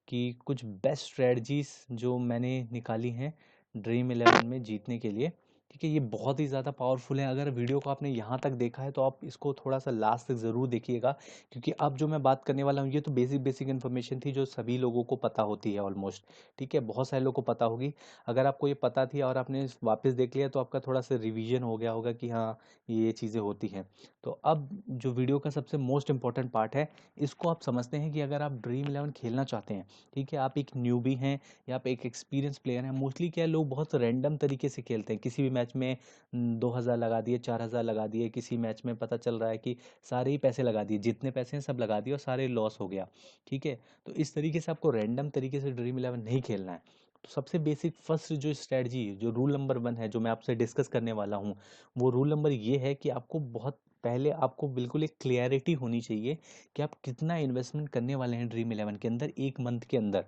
कि कुछ बेस्ट स्ट्रैटेजीज़ जो मैंने निकाली हैं ड्रीम इलेवन में जीतने के लिए, ठीक है। ये बहुत ही ज़्यादा पावरफुल है। अगर वीडियो को आपने यहाँ तक देखा है तो आप इसको थोड़ा सा लास्ट तक ज़रूर देखिएगा, क्योंकि अब जो मैं बात करने वाला हूँ ये तो बेसिक बेसिक इन्फॉर्मेशन थी जो सभी लोगों को पता होती है ऑलमोस्ट, ठीक है, बहुत सारे लोगों को पता होगी। अगर आपको ये पता थी और आपने वापस देख लिया तो आपका थोड़ा सा रिवीजन हो गया होगा कि हाँ ये चीज़ें होती हैं। तो अब जो वीडियो का सबसे मोस्ट इंपॉर्टेंट पार्ट है, इसको आप समझते हैं कि अगर आप ड्रीम इलेवन खेलना चाहते हैं, ठीक है, आप एक न्यूबी हैं या आप एक एक्सपीरियंस प्लेयर हैं, मोस्टली क्या है, लोग बहुत रैंडम तरीके से खेलते हैं, किसी भी मैच में 2,000 लगा दिए, 4,000 लगा दिए, किसी मैच में पता चल रहा है कि सारे ही पैसे लगा दिए, जितने पैसे हैं सब लगा दिए और सारे लॉस हो गया, ठीक है। तो इस तरीके से आपको रैंडम तरीके से ड्रीम इलेवन नहीं खेलना है। तो सबसे बेसिक फर्स्ट जो स्ट्रैटेजी, जो रूल नंबर 1 है जो मैं आपसे डिस्कस करने वाला हूँ, वो रूल नंबर ये है कि आपको बहुत पहले आपको बिल्कुल एक क्लियरिटी होनी चाहिए कि आप कितना इन्वेस्टमेंट करने वाले हैं ड्रीम इलेवन के अंदर एक मंथ के अंदर।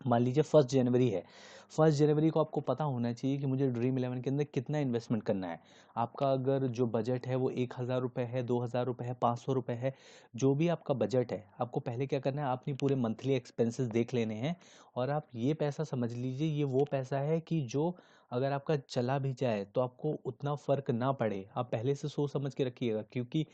मान लीजिए 1 जनवरी है, 1 जनवरी को आपको पता होना चाहिए कि मुझे ड्रीम इलेवन के अंदर कितना इन्वेस्टमेंट करना है। आपका अगर जो बजट है वो 1,000 रुपये है, 2,000 रुपये है, 500 रुपये है, जो भी आपका बजट है, आपको पहले क्या करना है, आपने पूरे मंथली एक्सपेंसेस देख लेने हैं। और आप ये पैसा समझ लीजिए ये वो पैसा है कि जो अगर आपका चला भी जाए तो आपको उतना फ़र्क ना पड़े। आप पहले से सोच समझ के रखिएगा, क्योंकि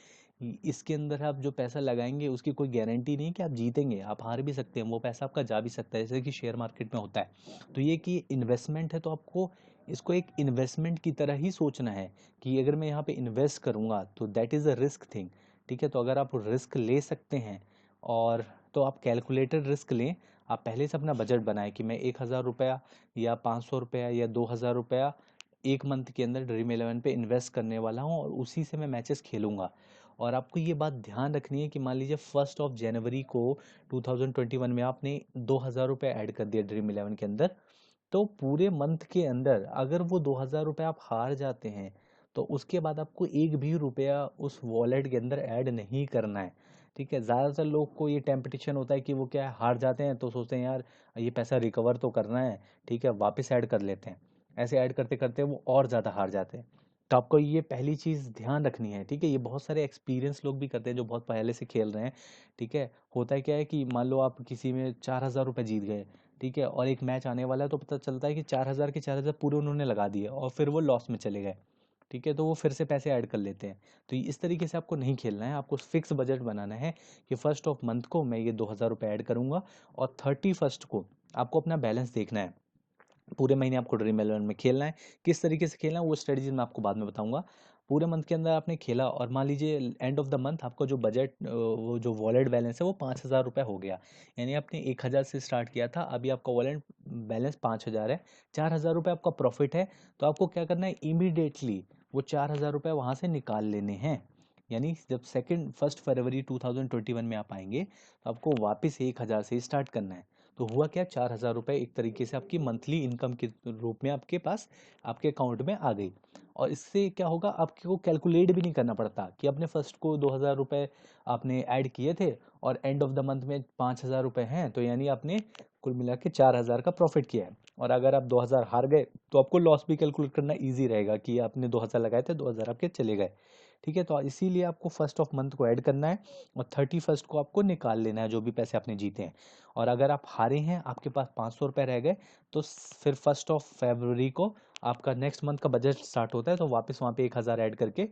इसके अंदर आप जो पैसा लगाएंगे उसकी कोई गारंटी नहीं कि आप जीतेंगे, आप हार भी सकते हैं, वो पैसा आपका जा भी सकता है, जैसे कि शेयर मार्केट में होता है। तो ये कि इन्वेस्टमेंट है तो आपको इसको एक इन्वेस्टमेंट की तरह ही सोचना है कि अगर मैं यहाँ पे इन्वेस्ट करूँगा तो that is a risk thing. ठीक है, तो अगर आप रिस्क ले सकते हैं और तो आप कैलकुलेटेड रिस्क लें। आप पहले से अपना बजट बनाएं कि मैं 1,000 रुपया या 500 रुपया या 2,000 रुपया एक मंथ के अंदर ड्रीम इलेवन पे इन्वेस्ट करने वाला हूँ और उसी से मैं मैचेस खेलूंगा। और आपको ये बात ध्यान रखनी है कि मान लीजिए 1 जनवरी को 2021 में आपने 2,000 रुपये ऐड कर दिया ड्रीम इलेवन के अंदर, तो पूरे मंथ के अंदर अगर वो 2,000 रुपये आप हार जाते हैं तो उसके बाद आपको एक भी रुपया उस वॉलेट के अंदर ऐड नहीं करना है। ठीक है, ज़्यादातर लोग को ये टेम्पटेशन होता है कि वो क्या है, हार जाते हैं तो सोचते हैं यार ये पैसा रिकवर तो करना है, ठीक है वापस ऐड कर लेते हैं। ऐसे ऐड करते करते वो और ज़्यादा हार जाते हैं। तो आपको ये पहली चीज़ ध्यान रखनी है। ठीक है, ये बहुत सारे एक्सपीरियंस लोग भी करते हैं जो बहुत पहले से खेल रहे हैं। ठीक है, होता है क्या है कि मान लो आप किसी में 4,000 रुपये जीत गए, ठीक है, और एक मैच आने वाला है तो पता चलता है कि 4,000 के 4,000 पूरे उन्होंने लगा दिए और फिर वो लॉस में चले गए। ठीक है, तो वो फिर से पैसे ऐड कर लेते हैं। तो इस तरीके से आपको नहीं खेलना है, आपको फिक्स बजट बनाना है कि फर्स्ट ऑफ मंथ को मैं ये 2,000 रुपये ऐड करूंगा और 31 को आपको अपना बैलेंस देखना है। पूरे महीने आपको ड्रीम इलेवन में खेलना है। किस तरीके से खेलना है वो स्ट्रेटजी मैं आपको बाद में बताऊंगा। पूरे मंथ के अंदर आपने खेला और मान लीजिए एंड ऑफ द मंथ आपका जो बजट वो जो वॉलेट बैलेंस है वो 5,000 रुपये हो गया। यानी आपने 1,000 से स्टार्ट किया था, अभी आपका वॉलेट बैलेंस 5,000 है, 4,000 रुपये आपका प्रॉफिट है। तो आपको क्या करना है, इमीडिएटली वो 4,000 रुपये वहाँ से निकाल लेने हैं। यानी जब 1 फरवरी 2021 में आप आएंगे तो आपको वापस 1,000 से स्टार्ट करना है। तो हुआ क्या, 4,000 रुपये एक तरीके से आपकी मंथली इनकम के रूप में आपके पास आपके अकाउंट में आ गई। और इससे क्या होगा, आपको कैलकुलेट भी नहीं करना पड़ता कि अपने फर्स्ट को 2,000 रुपये आपने ऐड किए थे और एंड ऑफ द मंथ में 5,000 रुपये हैं, तो यानी आपने कुल मिला के 4,000 का प्रॉफिट किया है। और अगर आप 2,000 हार गए तो आपको लॉस भी कैलकुलेट करना ईजी रहेगा कि आपने 2,000 लगाए थे, 2,000 आपके चले गए। ठीक है, तो इसीलिए आपको फर्स्ट ऑफ मंथ को ऐड करना है और 31 को आपको निकाल लेना है जो भी पैसे आपने जीते हैं। और अगर आप हारे हैं, आपके पास 500 रुपये रह गए, तो फिर 1 फरवरी को आपका नेक्स्ट मंथ का बजट स्टार्ट होता है, तो वापस वहाँ पे 1,000 ऐड करके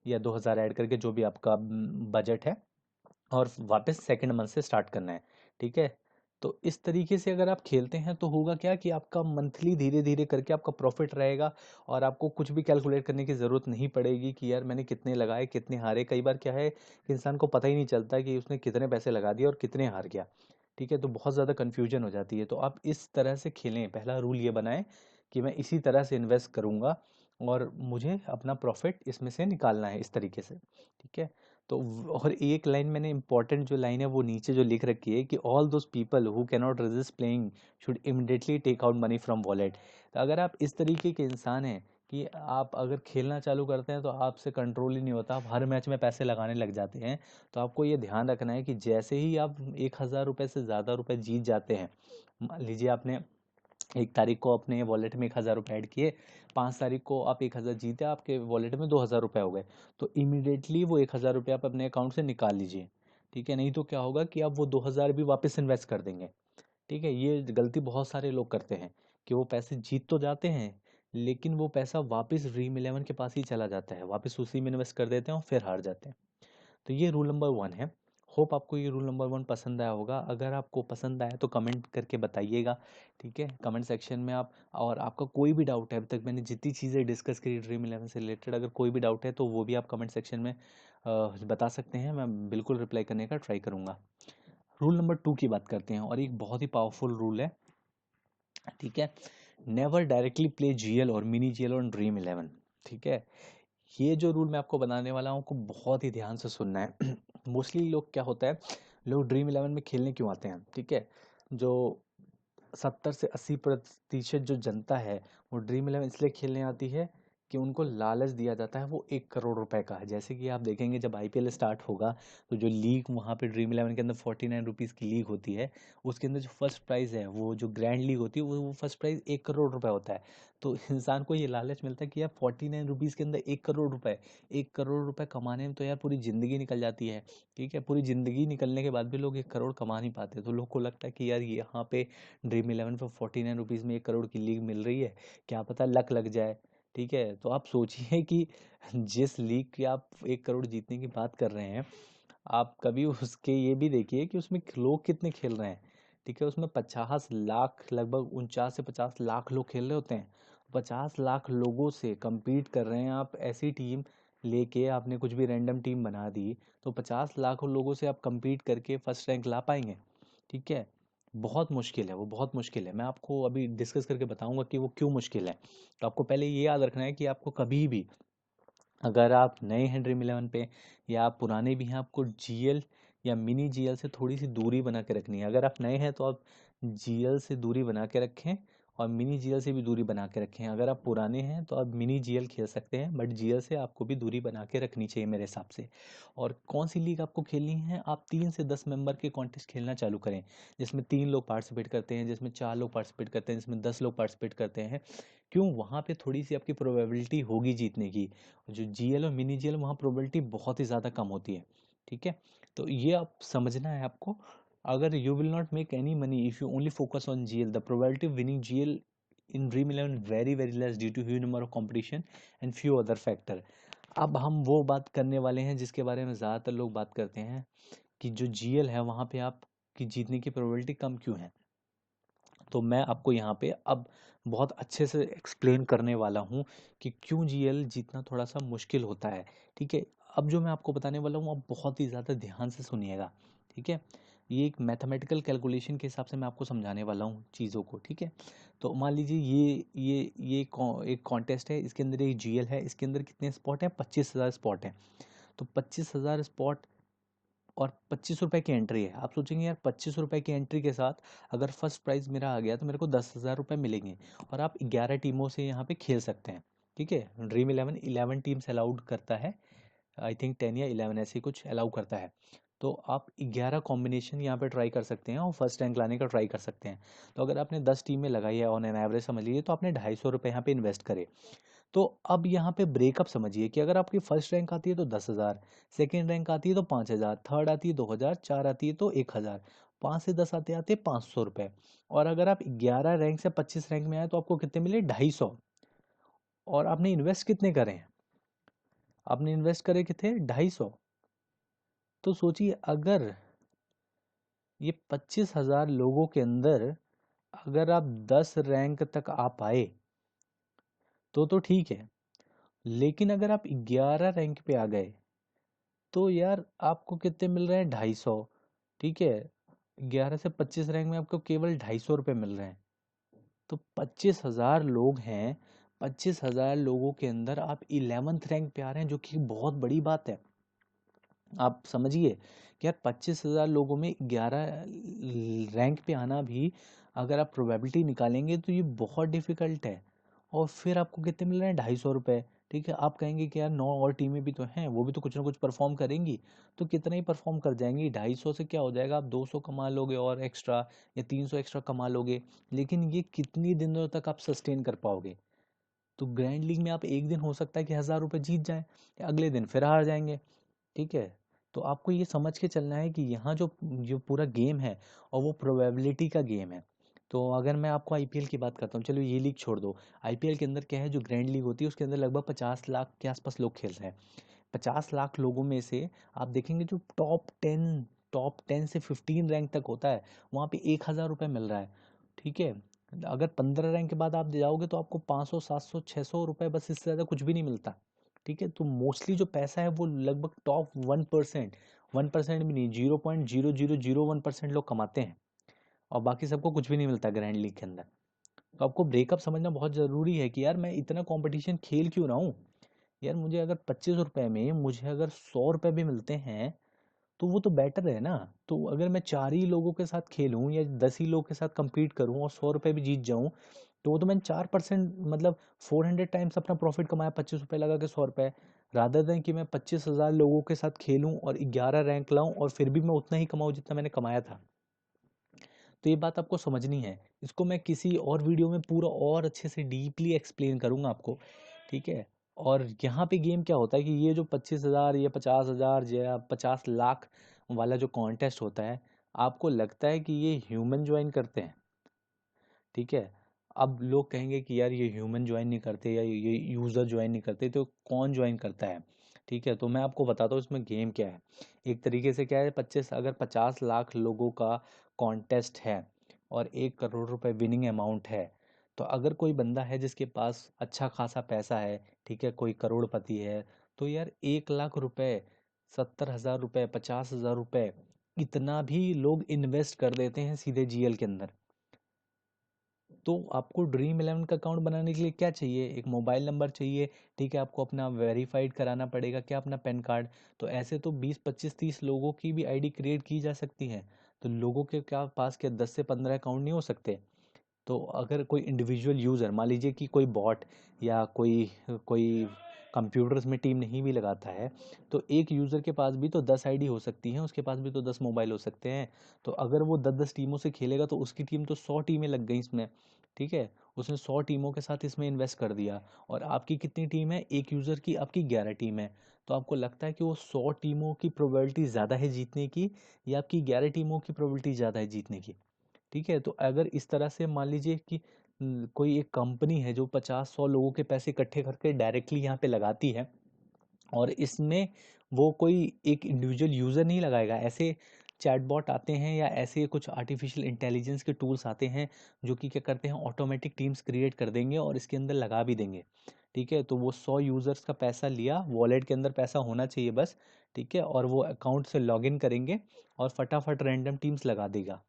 या 2,000 ऐड करके जो भी आपका बजट है और वापस सेकंड मंथ से स्टार्ट करना है। ठीक है, तो इस तरीके से अगर आप खेलते हैं तो होगा क्या कि आपका मंथली धीरे धीरे करके आपका प्रॉफिट रहेगा और आपको कुछ भी कैलकुलेट करने की ज़रूरत नहीं पड़ेगी कि यार मैंने कितने लगाए कितने हारे। कई बार क्या है कि इंसान को पता ही नहीं चलता कि उसने कितने पैसे लगा दिए और कितने हार गया। ठीक है, तो बहुत ज़्यादा कन्फ्यूजन हो जाती है। तो आप इस तरह से खेलें, पहला रूल ये बनाएं कि मैं इसी तरह से इन्वेस्ट करूँगा और मुझे अपना प्रॉफिट इसमें से निकालना है इस तरीके से। ठीक है, तो और एक लाइन मैंने इंपॉर्टेंट जो लाइन है वो नीचे जो लिख रखी है कि all those people who can not resist playing should immediately take out money from wallet. तो अगर आप इस तरीके के इंसान हैं कि आप अगर खेलना चालू करते हैं तो आपसे कंट्रोल ही नहीं होता, आप हर मैच में पैसे लगाने लग जाते हैं, तो आपको ये ध्यान रखना है कि जैसे ही आप 1,000 रुपये से ज़्यादा रुपये जीत जाते हैं, मान लीजिए आपने 1 तारीख को अपने वॉलेट में 1,000 रुपये ऐड किए, 5 तारीख को आप 1,000 जीते, आपके वॉलेट में 2,000 रुपये हो गए, तो इमीडिएटली वो 1,000 रुपये आप अपने अकाउंट से निकाल लीजिए। ठीक है, नहीं तो क्या होगा कि आप वो 2,000 भी वापस इन्वेस्ट कर देंगे। ठीक है, ये गलती बहुत सारे लोग करते हैं कि वो पैसे जीत तो जाते हैं लेकिन वो पैसा वापस ड्रीम इलेवन के पास ही चला जाता है, वापस उसी में इन्वेस्ट कर देते हैं और फिर हार जाते हैं। तो ये रूल नंबर 1 है। होप आपको ये रूल नंबर 1 पसंद आया होगा। अगर आपको पसंद आया तो कमेंट करके बताइएगा। ठीक है, कमेंट सेक्शन में आप, और आपका कोई भी डाउट है, अभी तक मैंने जितनी चीज़ें डिस्कस करी ड्रीम इलेवन से रिलेटेड, अगर कोई भी डाउट है तो वो भी आप कमेंट सेक्शन में बता सकते हैं, मैं बिल्कुल रिप्लाई करने का ट्राई करूँगा। रूल नंबर 2 की बात करते हैं और एक बहुत ही पावरफुल रूल है। ठीक है, नेवर डायरेक्टली प्ले जीएल और mini GL on dream eleven. ठीक है, ये जो रूल मैं आपको बनाने वाला हूँ आपको बहुत ही ध्यान से सुनना है। मोस्टली लोग क्या होता है, लोग ड्रीम इलेवन में खेलने क्यों आते हैं? ठीक है, जो 70 से 80% जो जनता है वो ड्रीम इलेवन इसलिए खेलने आती है कि उनको लालच दिया जाता है वो 1 करोड़ रुपए का है। जैसे कि आप देखेंगे जब आईपीएल स्टार्ट होगा तो जो लीग वहाँ पे ड्रीम इलेवन के अंदर 49 रुपीज़ की लीग होती है, उसके अंदर जो फर्स्ट प्राइज़ है वो जो ग्रैंड लीग होती है वो फर्स्ट प्राइज़ 1 करोड़ रुपए होता है। तो इंसान को ये लालच मिलता है कि यार 49 रुपीज़ के अंदर 1 करोड़ रुपए, 1 करोड़ रुपए कमाने में तो यार पूरी ज़िंदगी निकल जाती है। ठीक है, पूरी ज़िंदगी निकलने के बाद भी लोग 1 करोड़ कमा नहीं पाते, तो लोग को लगता है कि यार यहाँ पे ड्रीम इलेवन पे 49 रुपीज़ में 1 करोड़ की लीग मिल रही है, क्या पता लक लग जाए। ठीक है, तो आप सोचिए कि जिस लीग की आप 1 करोड़ जीतने की बात कर रहे हैं, आप कभी उसके ये भी देखिए कि उसमें लोग कितने खेल रहे हैं। ठीक है, उसमें 50 लाख, लगभग 49 से 50 लाख लोग खेल रहे होते हैं। 50 लाख लोगों से compete कर रहे हैं आप, ऐसी टीम लेके आपने कुछ भी रैंडम टीम बना दी, तो 50 लाख लोगों से आप compete करके फर्स्ट रैंक ला पाएंगे? ठीक है, बहुत मुश्किल है, वो बहुत मुश्किल है। मैं आपको अभी डिस्कस करके बताऊंगा कि वो क्यों मुश्किल है। तो आपको पहले ये याद रखना है कि आपको कभी भी, अगर आप नए हैं ड्रीम इलेवन पे या आप पुराने भी हैं, आपको जीएल या मिनी जीएल से थोड़ी सी दूरी बना के रखनी है। अगर आप नए हैं तो आप जीएल से दूरी बना के रखें और मिनी जीएल से भी दूरी बना के रखें। अगर आप पुराने हैं तो आप मिनी जीएल खेल सकते हैं, बट जीएल से आपको भी दूरी बना के रखनी चाहिए मेरे हिसाब से। और कौन सी लीग आपको खेलनी है, आप 3 से 10 मेंबर के कॉन्टेस्ट खेलना चालू करें, जिसमें 3 लोग पार्टिसिपेट करते हैं, जिसमें 4 लोग पार्टिसिपेट करते हैं, जिसमें 10 लोग पार्टिसिपेट करते हैं। क्यों? वहाँ पे थोड़ी सी आपकी प्रोबेबिलिटी होगी जीतने की। जो जीएल और मिनी जीएल वहाँ प्रोबेबिलिटी बहुत ही ज़्यादा कम होती है। ठीक है, तो ये आप समझना है आपको। अगर you will not make any money if you only focus on GL, the probability of winning GL in Dream Eleven very very less due to huge number of competition and few other factor. अब हम वो बात करने वाले हैं जिसके बारे में ज़्यादातर लोग बात करते हैं, कि जो जीएल है वहाँ पे आप की जीतने की प्रोबेबिलिटी कम क्यों है। तो मैं आपको यहाँ पे अब बहुत अच्छे से एक्सप्लेन करने वाला हूँ कि क्यों जीएल जीतना थोड़ा सा मुश्किल होता है। ठीक है, अब जो मैं आपको बताने वाला हूँ आप बहुत ही ज़्यादा ध्यान से सुनिएगा। ठीक है, ये एक मैथमेटिकल कैलकुलेशन के हिसाब से मैं आपको समझाने वाला हूँ चीज़ों को। ठीक है, तो मान लीजिए एक कॉन्टेस्ट है, इसके अंदर एक जीएल है, इसके अंदर कितने स्पॉट हैं, 25,000 स्पॉट हैं। तो 25,000 स्पॉट और 25 रुपए की एंट्री है। आप सोचेंगे यार 25 रुपए की एंट्री के साथ अगर फर्स्ट प्राइज़ मेरा आ गया तो मेरे को 10,000 रुपये मिलेंगे, और आप 11 टीमों से यहाँ पे खेल सकते हैं। ठीक है, ड्रीम इलेवन 11 टीम्स अलाउड करता है, आई थिंक 10 या 11 ऐसे ही कुछ अलाउ करता है। तो आप 11 कॉम्बिनेशन यहाँ पे ट्राई कर सकते हैं और फर्स्ट रैंक लाने का ट्राई कर सकते हैं। तो अगर आपने 10 टीमें लगाई है ऑन एन एवरेज समझ लीजिए, तो आपने 250 रुपये यहाँ पे इन्वेस्ट करे। तो अब यहाँ पे ब्रेकअप समझिए कि अगर आपकी फर्स्ट रैंक आती है तो 10,000, सेकेंड रैंक आती है तो 5,000, थर्ड आती है 2,000, चार आती है तो 1,000, 5 से 10 आते आते 500 रुपये। और अगर आप 11 रैंक से 25 रैंक में आए तो आपको कितने मिले, 250। और आपने इन्वेस्ट कितने करे हैं, आपने इन्वेस्ट करे कितने, 250। तो सोचिए अगर ये 25,000 लोगों के अंदर अगर आप 10 रैंक तक आ पाए तो ठीक है, लेकिन अगर आप 11 रैंक पे आ गए तो यार आपको कितने मिल रहे हैं, 250। ठीक है, 11 से 25 रैंक में आपको केवल 250 रुपये मिल रहे हैं। तो 25,000 लोग हैं, 25,000 लोगों के अंदर आप 11th रैंक पे आ रहे हैं, जो कि बहुत बड़ी बात है। आप समझिए कि यार 25,000 लोगों में 11 रैंक पे आना भी, अगर आप प्रोबेबिलिटी निकालेंगे तो ये बहुत डिफिकल्ट है। और फिर आपको कितने मिल रहे हैं, 250 रुपये। ठीक है, आप कहेंगे कि यार 9 और टीमें भी तो हैं, वो भी तो कुछ ना कुछ परफॉर्म करेंगी। तो कितना ही परफॉर्म कर जाएंगी, 250 से क्या हो जाएगा, आप 200 कमा लोगे और एक्स्ट्रा, या 300 एक्स्ट्रा कमा लोगे। लेकिन ये कितनी दिनों तक आप सस्टेन कर पाओगे। तो ग्रैंड लीग में आप एक दिन हो सकता है कि 1,000 रुपये जीत जाएं, अगले दिन फिर हार जाएंगे। ठीक है, तो आपको ये समझ के चलना है कि यहाँ जो जो पूरा गेम है और वो प्रोबेबिलिटी का गेम है। तो अगर मैं आपको आईपीएल की बात करता हूँ, चलो ये लीग छोड़ दो, आईपीएल के अंदर क्या है, जो ग्रैंड लीग होती है उसके अंदर लगभग 50 लाख के आसपास लोग खेल रहे हैं। 50 लाख लोगों में से आप देखेंगे जो टॉप 10 से 15 रैंक तक होता है, वहाँ पे 1,000 रुपये मिल रहा है। ठीक है, अगर 15 रैंक के बाद आप जाओगे तो आपको 500 700 600 रुपये, बस इससे ज़्यादा कुछ भी नहीं मिलता। ठीक है, तो मोस्टली जो पैसा है वो लगभग टॉप 1%, 1% भी नहीं, 0.0001% लोग कमाते हैं, और बाकी सबको कुछ भी नहीं मिलता ग्रैंड लीग के अंदर। तो आपको ब्रेकअप समझना बहुत ज़रूरी है कि यार मैं इतना कंपटीशन खेल क्यों रहा हूँ। यार मुझे अगर 25 रुपये में मुझे अगर 100 रुपये भी मिलते हैं तो वो तो बेटर है ना। तो अगर मैं 4 ही लोगों के साथ खेलूँ या 10 ही लोगों के साथ compete करूँ और 100 रुपये भी जीत जाऊँ, तो वो तो मैंने 4% मतलब 400 टाइम्स अपना प्रॉफिट कमाया, 25 रुपये लगा के 100 रुपये। रादर देन कि मैं 25,000 लोगों के साथ खेलूं और 11 रैंक लाऊं और फिर भी मैं उतना ही कमाऊं जितना मैंने कमाया था। तो ये बात आपको समझनी है। इसको मैं किसी और वीडियो में पूरा और अच्छे से डीपली एक्सप्लेन करूंगा आपको, ठीक है। और यहाँ पे गेम क्या होता है कि ये जो 25,000 या 50,000 या 50 लाख वाला जो कॉन्टेस्ट होता है, आपको लगता है कि ये ह्यूमन ज्वाइन करते हैं, ठीक है। अब लोग कहेंगे कि यार ये ह्यूमन ज्वाइन नहीं करते या ये यूज़र ज्वाइन नहीं करते, तो कौन ज्वाइन करता है, ठीक है। तो मैं आपको बताता हूँ इसमें गेम क्या है। एक तरीके से क्या है, 25 अगर 50 लाख लोगों का कॉन्टेस्ट है और 1 करोड़ रुपए विनिंग अमाउंट है, तो अगर कोई बंदा है जिसके पास अच्छा खासा पैसा है, ठीक है, कोई करोड़पति है, तो यार 1 लाख रुपए, 70,000 रुपये, 50,000 रुपये, इतना भी लोग इन्वेस्ट कर देते हैं सीधे जीएल के अंदर। तो आपको ड्रीम इलेवन का अकाउंट बनाने के लिए क्या चाहिए, एक मोबाइल नंबर चाहिए, ठीक है। आपको अपना वेरीफाइड कराना पड़ेगा, क्या, अपना पैन कार्ड। तो ऐसे तो 20, 25, 30 लोगों की भी आईडी क्रिएट की जा सकती है। तो लोगों के क्या पास क्या 10 से 15 अकाउंट नहीं हो सकते। तो अगर कोई इंडिविजुअल यूज़र, मान लीजिए कि कोई बॉट या कोई कोई कंप्यूटर्स में टीम नहीं भी लगाता है, तो एक यूज़र के पास भी तो 10 आईडी हो सकती हैं, उसके पास भी तो 10 मोबाइल हो सकते हैं। तो अगर वो 10 10 टीमों से खेलेगा तो उसकी टीम तो 100 टीमें लग गई इसमें, ठीक है। उसने 100 टीमों के साथ इसमें इन्वेस्ट कर दिया। और आपकी कितनी टीम है, एक यूज़र की आपकी 11 टीम है। तो आपको लगता है कि वो 100 टीमों की प्रोबेबिलिटी ज़्यादा है जीतने की, या आपकी 11 टीमों की प्रोबेबिलिटी ज़्यादा है जीतने की, ठीक है। तो अगर इस तरह से मान लीजिए कि कोई एक कंपनी है जो 50 100 लोगों के पैसे इकट्ठे करके डायरेक्टली यहाँ पे लगाती है, और इसमें वो कोई एक इंडिविजुअल यूज़र नहीं लगाएगा। ऐसे चैटबॉट आते हैं या ऐसे कुछ आर्टिफिशियल इंटेलिजेंस के टूल्स आते हैं जो कि क्या करते हैं, ऑटोमेटिक टीम्स क्रिएट कर देंगे और इसके अंदर लगा भी देंगे, ठीक है। तो वो 100 यूज़र्स का पैसा लिया, वॉलेट के अंदर पैसा होना चाहिए बस, ठीक है, और वो अकाउंट से लॉगिन करेंगे और फटाफट रैंडम टीम्स लगा देगा।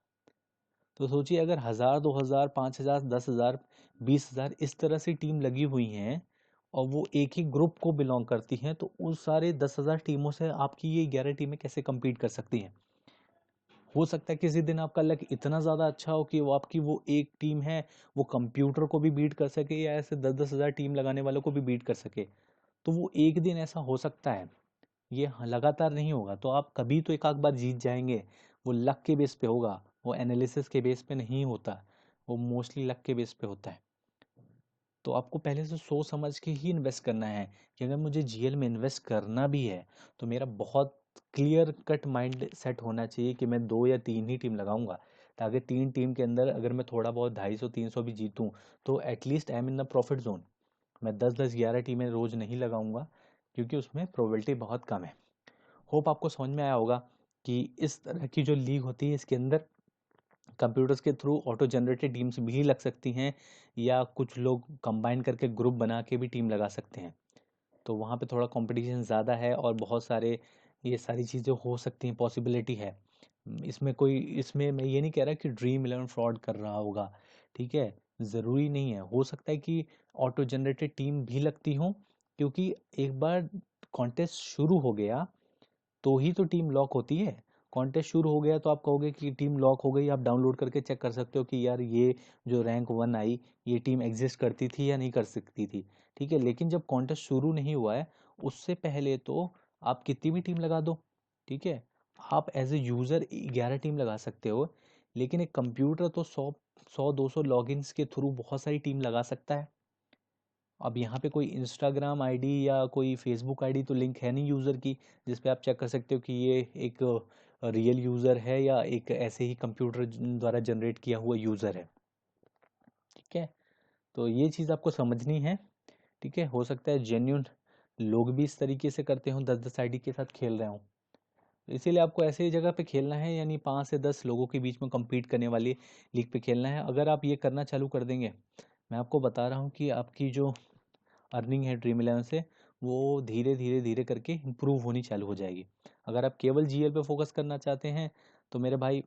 तो सोचिए अगर 1,000, 2,000, 5,000, 10,000, 20,000 इस तरह से टीम लगी हुई हैं और वो एक ही ग्रुप को बिलोंग करती हैं, तो उस सारे 10,000 टीमों से आपकी ये 11 टीमें कैसे compete कर सकती हैं। हो सकता है किसी दिन आपका लक इतना ज़्यादा अच्छा हो कि वो आपकी वो एक टीम है वो कंप्यूटर को भी बीट कर सके, या ऐसे 10 10 हज़ार टीम लगाने वालों को भी बीट कर सके। तो वो एक दिन ऐसा हो सकता है, ये लगातार नहीं होगा। तो आप कभी तो एक आध बार जीत जाएंगे, वो लक के बेस पे होगा, वो एनालिसिस के बेस पे नहीं होता, वो मोस्टली लक के बेस पे होता है। तो आपको पहले से सोच समझ के ही इन्वेस्ट करना है कि अगर मुझे जीएल में इन्वेस्ट करना भी है तो मेरा बहुत क्लियर कट माइंड सेट होना चाहिए कि मैं 2 या 3 ही टीम लगाऊंगा, ताकि 3 टीम के अंदर अगर मैं थोड़ा बहुत 250 300 भी जीतूं तो at least I am in the profit zone. मैं 10 10 11 टीमें रोज नहीं लगाऊंगा, क्योंकि उसमें प्रोबेबिलिटी बहुत कम है। होप आपको समझ में आया होगा कि इस तरह की जो लीग होती है इसके अंदर कंप्यूटर्स के थ्रू ऑटो जनरेटेड टीम्स भी लग सकती हैं, या कुछ लोग कंबाइन करके ग्रुप बना के भी टीम लगा सकते हैं। तो वहाँ पे थोड़ा कंपटीशन ज़्यादा है और बहुत सारे ये सारी चीज़ें हो सकती हैं, पॉसिबिलिटी है। इसमें मैं ये नहीं कह रहा कि ड्रीम इलेवन फ्रॉड कर रहा होगा, ठीक है। ज़रूरी नहीं है, हो सकता है कि ऑटो जनरेटेड टीम भी लगती हो, क्योंकि एक बार कॉन्टेस्ट शुरू हो गया तो ही तो टीम लॉक होती है। कॉन्टेस्ट शुरू हो गया तो आप कहोगे कि टीम लॉक हो गई, आप डाउनलोड करके चेक कर सकते हो कि यार ये जो रैंक 1 आई, ये टीम एग्जिस्ट करती थी या नहीं कर सकती थी, ठीक है। लेकिन जब कॉन्टेस्ट शुरू नहीं हुआ है, उससे पहले तो आप कितनी भी टीम लगा दो, ठीक है। आप एज ए यूज़र 11 टीम लगा सकते हो, लेकिन एक कंप्यूटर तो 100 100 200 लॉगिन्स के थ्रू बहुत सारी टीम लगा सकता है। अब यहाँ पे कोई इंस्टाग्राम आईडी या कोई फेसबुक आईडी तो लिंक है नहीं यूज़र की, जिस पे आप चेक कर सकते हो कि ये एक रियल यूज़र है या एक ऐसे ही कंप्यूटर द्वारा जनरेट किया हुआ यूज़र है, ठीक है। तो ये चीज़ आपको समझनी है, ठीक है। हो सकता है जेन्यून लोग भी इस तरीके से करते हों, 10 10 आईडी के साथ खेल रहे हों। इसीलिए आपको ऐसे ही जगह पे खेलना है, यानी 5 से 10 लोगों के बीच में compete करने वाली लीग पे खेलना है। अगर आप ये करना चालू कर देंगे, मैं आपको बता रहा हूँ कि आपकी जो अर्निंग है ड्रीम इलेवन से, वो धीरे धीरे धीरे करके इम्प्रूव होनी चालू हो जाएगी। अगर आप केवल जीएल पे फोकस करना चाहते हैं तो मेरे भाई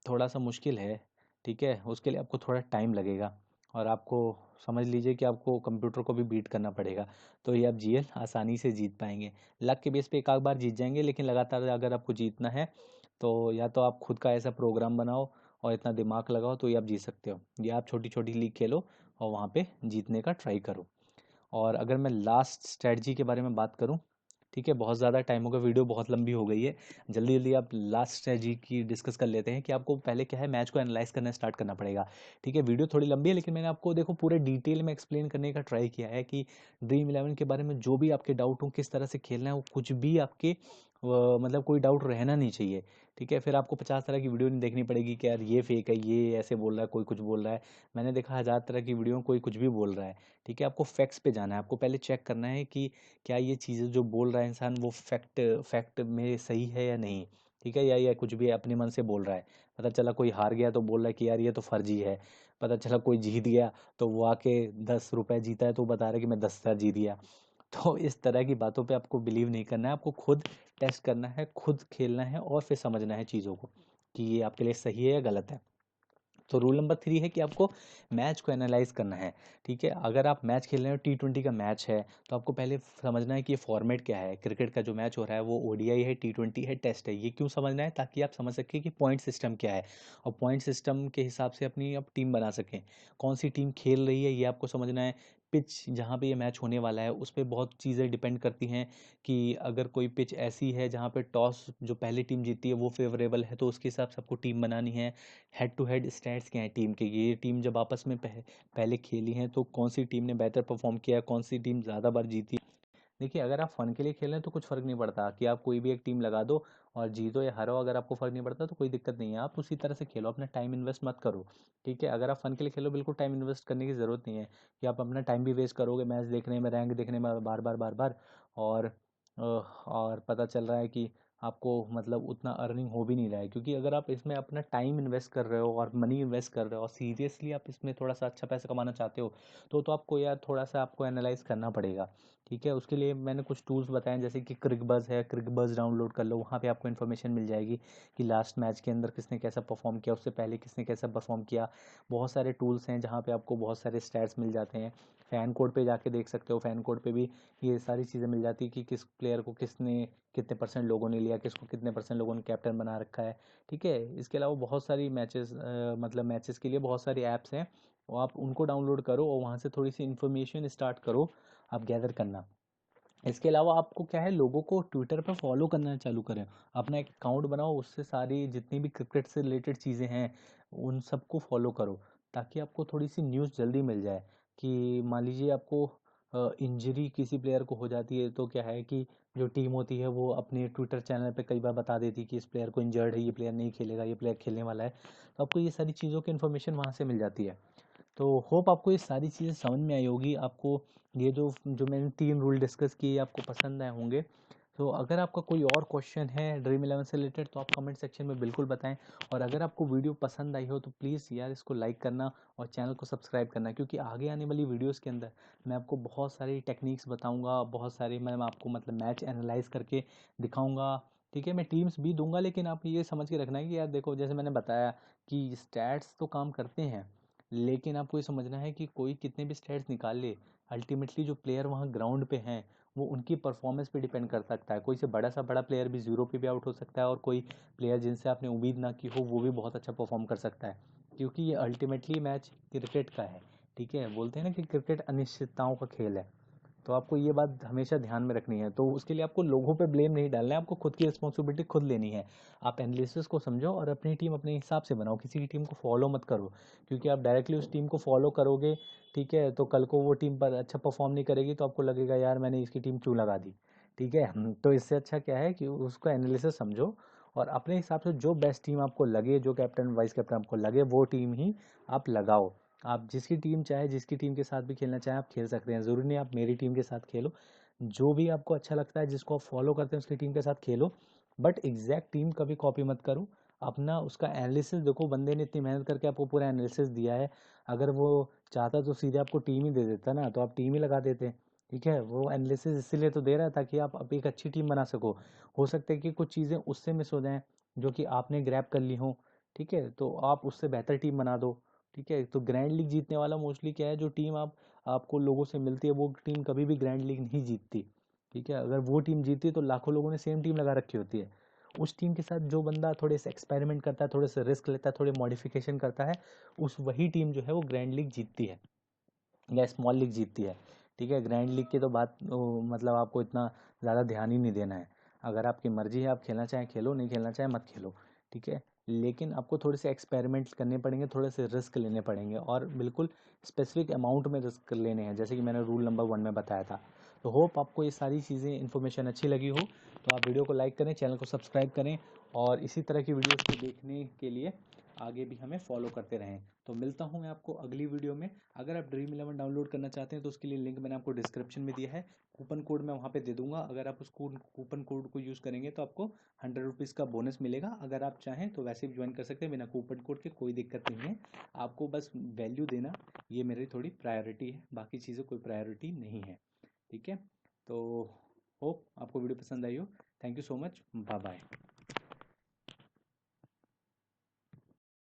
थोड़ा सा मुश्किल है, ठीक है। उसके लिए आपको थोड़ा टाइम लगेगा, और आपको समझ लीजिए कि आपको कंप्यूटर को भी बीट करना पड़ेगा, तो ये आप जीएल आसानी से जीत पाएंगे। लक के बेस पे एक आध बार जीत जाएंगे, लेकिन लगातार अगर आपको जीतना है तो या तो आप खुद का ऐसा प्रोग्राम बनाओ और इतना दिमाग लगाओ तो ये आप जीत सकते हो। ये आप छोटी छोटी लीग खेलो और वहाँ पे जीतने का ट्राई करो। और अगर मैं लास्ट स्ट्रेटजी के बारे में बात करूं, ठीक है, बहुत ज़्यादा टाइम हो गया, वीडियो बहुत लंबी हो गई है, जल्दी जल्दी आप लास्ट स्ट्रेटजी की डिस्कस कर लेते हैं कि आपको पहले क्या है, मैच को एनालाइज करना स्टार्ट करना पड़ेगा। ठीक है, वीडियो थोड़ी लंबी है लेकिन मैंने आपको देखो पूरे डिटेल में एक्सप्लेन करने का ट्राई किया है कि ड्रीम इलेवन के बारे में जो भी आपके डाउट हो, किस तरह से खेलना है, वो कुछ भी आपके मतलब कोई डाउट रहना नहीं चाहिए। ठीक है, फिर आपको 50 तरह की वीडियो नहीं देखनी पड़ेगी कि यार ये फेक है, ये ऐसे बोल रहा है, कोई कुछ बोल रहा है। मैंने देखा 1000 तरह की वीडियो में कोई कुछ भी बोल रहा है। ठीक है, आपको फैक्ट्स पे जाना है, आपको पहले चेक करना है कि क्या ये चीज़ें जो बोल रहा है इंसान वो फैक्ट फैक्ट में सही है या नहीं। ठीक है, या कुछ भी अपने मन से बोल रहा है। पता चला कोई हार गया तो बोल रहा है कि यार ये तो फर्जी है। पता चला कोई जीत गया तो वो आके 10 रुपए जीता है तो बता रहा है कि मैं 10,000 जीत गया। तो इस तरह की बातों पे आपको बिलीव नहीं करना है, आपको खुद टेस्ट करना है, खुद खेलना है और फिर समझना है चीज़ों को कि ये आपके लिए सही है या गलत है। तो रूल नंबर 3 है कि आपको मैच को एनालाइज करना है। ठीक है, अगर आप मैच खेल रहे हो, T20 का मैच है, तो आपको पहले समझना है कि ये फॉर्मेट क्या है। क्रिकेट का जो मैच हो रहा है वो ओडीआई है, T20 है, टेस्ट है। ये क्यों समझना है? ताकि आप समझ सकें कि पॉइंट सिस्टम क्या है और पॉइंट सिस्टम के हिसाब से अपनी आप टीम बना सकें। कौन सी टीम खेल रही है ये आपको समझना है। पिच जहाँ पे ये मैच होने वाला है उस पर बहुत चीज़ें डिपेंड करती हैं कि अगर कोई पिच ऐसी है जहाँ पे टॉस जो पहली टीम जीती है वो फेवरेबल है तो उसके हिसाब से आपको टीम बनानी है। हेड टू हेड स्टैट्स क्या हैं टीम के, ये टीम जब आपस में पहले खेली हैं तो कौन सी टीम ने बेहतर परफॉर्म किया, कौन सी टीम ज़्यादा बार जीती। देखिए, अगर आप फन के लिए खेल रहे हैं तो कुछ फ़र्क नहीं पड़ता कि आप कोई भी एक टीम लगा दो और जीतो या हारो, अगर आपको फ़र्क नहीं पड़ता तो कोई दिक्कत नहीं है, आप उसी तरह से खेलो, अपना टाइम इन्वेस्ट मत करो। ठीक है, अगर आप फ़न के लिए खेलो बिल्कुल टाइम इन्वेस्ट करने की ज़रूरत नहीं है कि आप अपना टाइम भी वेस्ट करोगे मैच देखने में, रैंक देखने में बार बार बार बार। और और पता चल रहा है कि आपको मतलब उतना अर्निंग हो भी नहीं रहा है, क्योंकि अगर आप इसमें अपना टाइम इन्वेस्ट कर रहे हो और मनी इन्वेस्ट कर रहे हो और सीरियसली आप इसमें थोड़ा सा अच्छा पैसा कमाना चाहते हो तो आपको यार थोड़ा सा आपको एनालाइज करना पड़ेगा। ठीक है, उसके लिए मैंने कुछ टूल्स बताए जैसे कि क्रिकबज़ है, क्रिकबज़ डाउनलोड कर लो, वहाँ पे आपको इन्फॉर्मेशन मिल जाएगी कि लास्ट मैच के अंदर किसने कैसा परफॉर्म किया, उससे पहले किसने कैसा परफॉर्म किया। बहुत सारे टूल्स हैं जहाँ पे आपको बहुत सारे स्टैट्स मिल जाते हैं। फ़ैन कोड पे जाके देख सकते हो, फ़ैन कोड पे भी ये सारी चीज़ें मिल जाती है कि किस प्लेयर को किसने कितने परसेंट लोगों ने लिया, किसको कितने परसेंट लोगों ने कैप्टन बना रखा है। ठीक है, इसके अलावा बहुत सारी मैचेस मतलब मैचेस के लिए बहुत सारी ऐप्स हैं, और आप उनको डाउनलोड करो और वहाँ से थोड़ी सी इन्फॉर्मेशन स्टार्ट करो आप गैदर करना। इसके अलावा आपको क्या है, लोगों को ट्विटर पर फॉलो करना चालू करें, अपना एक अकाउंट बनाओ, उससे सारी जितनी भी क्रिकेट से रिलेटेड चीज़ें हैं उन सबको फॉलो करो, ताकि आपको थोड़ी सी न्यूज़ जल्दी मिल जाए। कि मान लीजिए आपको इंजरी किसी प्लेयर को हो जाती है तो क्या है कि जो टीम होती है वो अपने ट्विटर चैनल पे कई बार बता देती है कि इस प्लेयर को इंजर्ड है, ये प्लेयर नहीं खेलेगा, ये प्लेयर खेलने वाला है। तो आपको ये सारी चीज़ों की इन्फॉर्मेशन वहाँ से मिल जाती है। तो होप आपको ये सारी चीज़ें समझ में आई होगी, आपको ये जो जो मैंने 3 रूल डिस्कस किए आपको पसंद आए होंगे। तो अगर आपका कोई और क्वेश्चन है ड्रीम इलेवन से रिलेटेड तो आप कमेंट सेक्शन में बिल्कुल बताएं। और अगर आपको वीडियो पसंद आई हो तो प्लीज़ यार इसको लाइक करना और चैनल को सब्सक्राइब करना, क्योंकि आगे आने वाली वीडियोज़ के अंदर मैं आपको बहुत सारी टेक्निक्स बताऊँगा, बहुत सारे मैं आपको मतलब मैच एनालाइज करके दिखाऊँगा। ठीक है, मैं टीम्स भी दूंगा, लेकिन आप ये समझ के रखना है कि यार देखो जैसे मैंने बताया कि स्टैट्स तो काम करते हैं, लेकिन आपको ये समझना है कि कोई कितने भी स्टैट्स निकाल ले, अल्टीमेटली जो प्लेयर वहाँ ग्राउंड पे हैं वो उनकी परफॉर्मेंस पे डिपेंड कर सकता है। कोई से बड़ा सा बड़ा प्लेयर भी ज़ीरो पे भी आउट हो सकता है और कोई प्लेयर जिनसे आपने उम्मीद ना की हो वो भी बहुत अच्छा परफॉर्म कर सकता है, क्योंकि ये अल्टीमेटली मैच क्रिकेट का है। ठीक है, बोलते हैं ना कि क्रिकेट अनिश्चितताओं का खेल है। तो आपको ये बात हमेशा ध्यान में रखनी है, तो उसके लिए आपको लोगों पे ब्लेम नहीं डालना है, आपको खुद की रिस्पॉन्सिबिलिटी खुद लेनी है। आप एनालिसिस को समझो और अपनी टीम अपने हिसाब से बनाओ, किसी की टीम को फॉलो मत करो, क्योंकि आप डायरेक्टली उस टीम को फॉलो करोगे, ठीक है, तो कल को वो टीम पर अच्छा परफॉर्म नहीं करेगी तो आपको लगेगा यार मैंने इसकी टीम क्यों लगा दी। ठीक है, तो इससे अच्छा क्या है कि उसको एनालिसिस समझो और अपने हिसाब से जो बेस्ट टीम आपको लगे, जो कैप्टन वाइस कैप्टन आपको लगे वो टीम ही आप लगाओ। आप जिसकी टीम चाहे, जिसकी टीम के साथ भी खेलना चाहें आप खेल सकते हैं, ज़रूरी नहीं आप मेरी टीम के साथ खेलो। जो भी आपको अच्छा लगता है, जिसको आप फॉलो करते हैं उसकी टीम के साथ खेलो, बट एग्जैक्ट टीम कभी कॉपी मत करो। अपना उसका एनालिसिस देखो, बंदे ने इतनी मेहनत करके आपको पूरा एनालिसिस दिया है, अगर वो चाहता तो सीधे आपको टीम ही दे देता ना, तो आप टीम ही लगा देते। ठीक है, वो एनालिसिस इसीलिए तो दे रहा है ताकि आप अब एक अच्छी टीम बना सको। हो सकता है कि कुछ चीज़ें उससे मिस हो जाएं जो कि आपने ग्रैब कर ली हो। ठीक है, तो आप उससे बेहतर टीम बना दो। ठीक है, तो ग्रैंड लीग जीतने वाला मोस्टली क्या है, जो टीम आपको लोगों से मिलती है वो टीम कभी भी ग्रैंड लीग नहीं जीतती। ठीक है, अगर वो टीम जीती है तो लाखों लोगों ने सेम टीम लगा रखी होती है, उस टीम के साथ जो बंदा थोड़े से एक्सपेरिमेंट करता है, थोड़े से रिस्क लेता है, थोड़े मॉडिफिकेशन करता है, उस वही टीम जो है वो ग्रैंड लीग जीतती है या स्मॉल लीग जीतती है। ठीक है, ग्रैंड लीग की तो बात मतलब आपको इतना ज़्यादा ध्यान ही नहीं देना है। अगर आपकी मर्जी है, आप खेलना चाहें खेलो, नहीं खेलना चाहें मत खेलो। ठीक है, लेकिन आपको थोड़े से एक्सपेरिमेंट्स करने पड़ेंगे, थोड़े से रिस्क लेने पड़ेंगे और बिल्कुल स्पेसिफिक अमाउंट में रिस्क लेने हैं, जैसे कि मैंने रूल नंबर 1 में बताया था। तो होप आपको ये सारी चीज़ें इन्फॉर्मेशन अच्छी लगी हो। तो आप वीडियो को लाइक करें, चैनल को सब्सक्राइब करें और इसी तरह की वीडियोज़ को देखने के लिए आगे भी हमें फॉलो करते रहें। तो मिलता हूँ मैं आपको अगली वीडियो में। अगर आप ड्रीम 11 डाउनलोड करना चाहते हैं तो उसके लिए लिंक मैंने आपको डिस्क्रिप्शन में दिया है। कूपन कोड मैं वहाँ पे दे दूंगा। अगर आप उस कूपन कोड को यूज़ करेंगे तो आपको 100 रुपीज़ का बोनस मिलेगा। अगर आप चाहें तो वैसे भी ज्वाइन कर सकते हैं बिना कूपन कोड के, कोई दिक्कत नहीं है। आपको बस वैल्यू देना, ये मेरी थोड़ी प्रायोरिटी है, बाकी चीज़ें कोई प्रायोरिटी नहीं है। ठीक है, तो होप आपको वीडियो पसंद आई हो। Thank you so much, bye bye.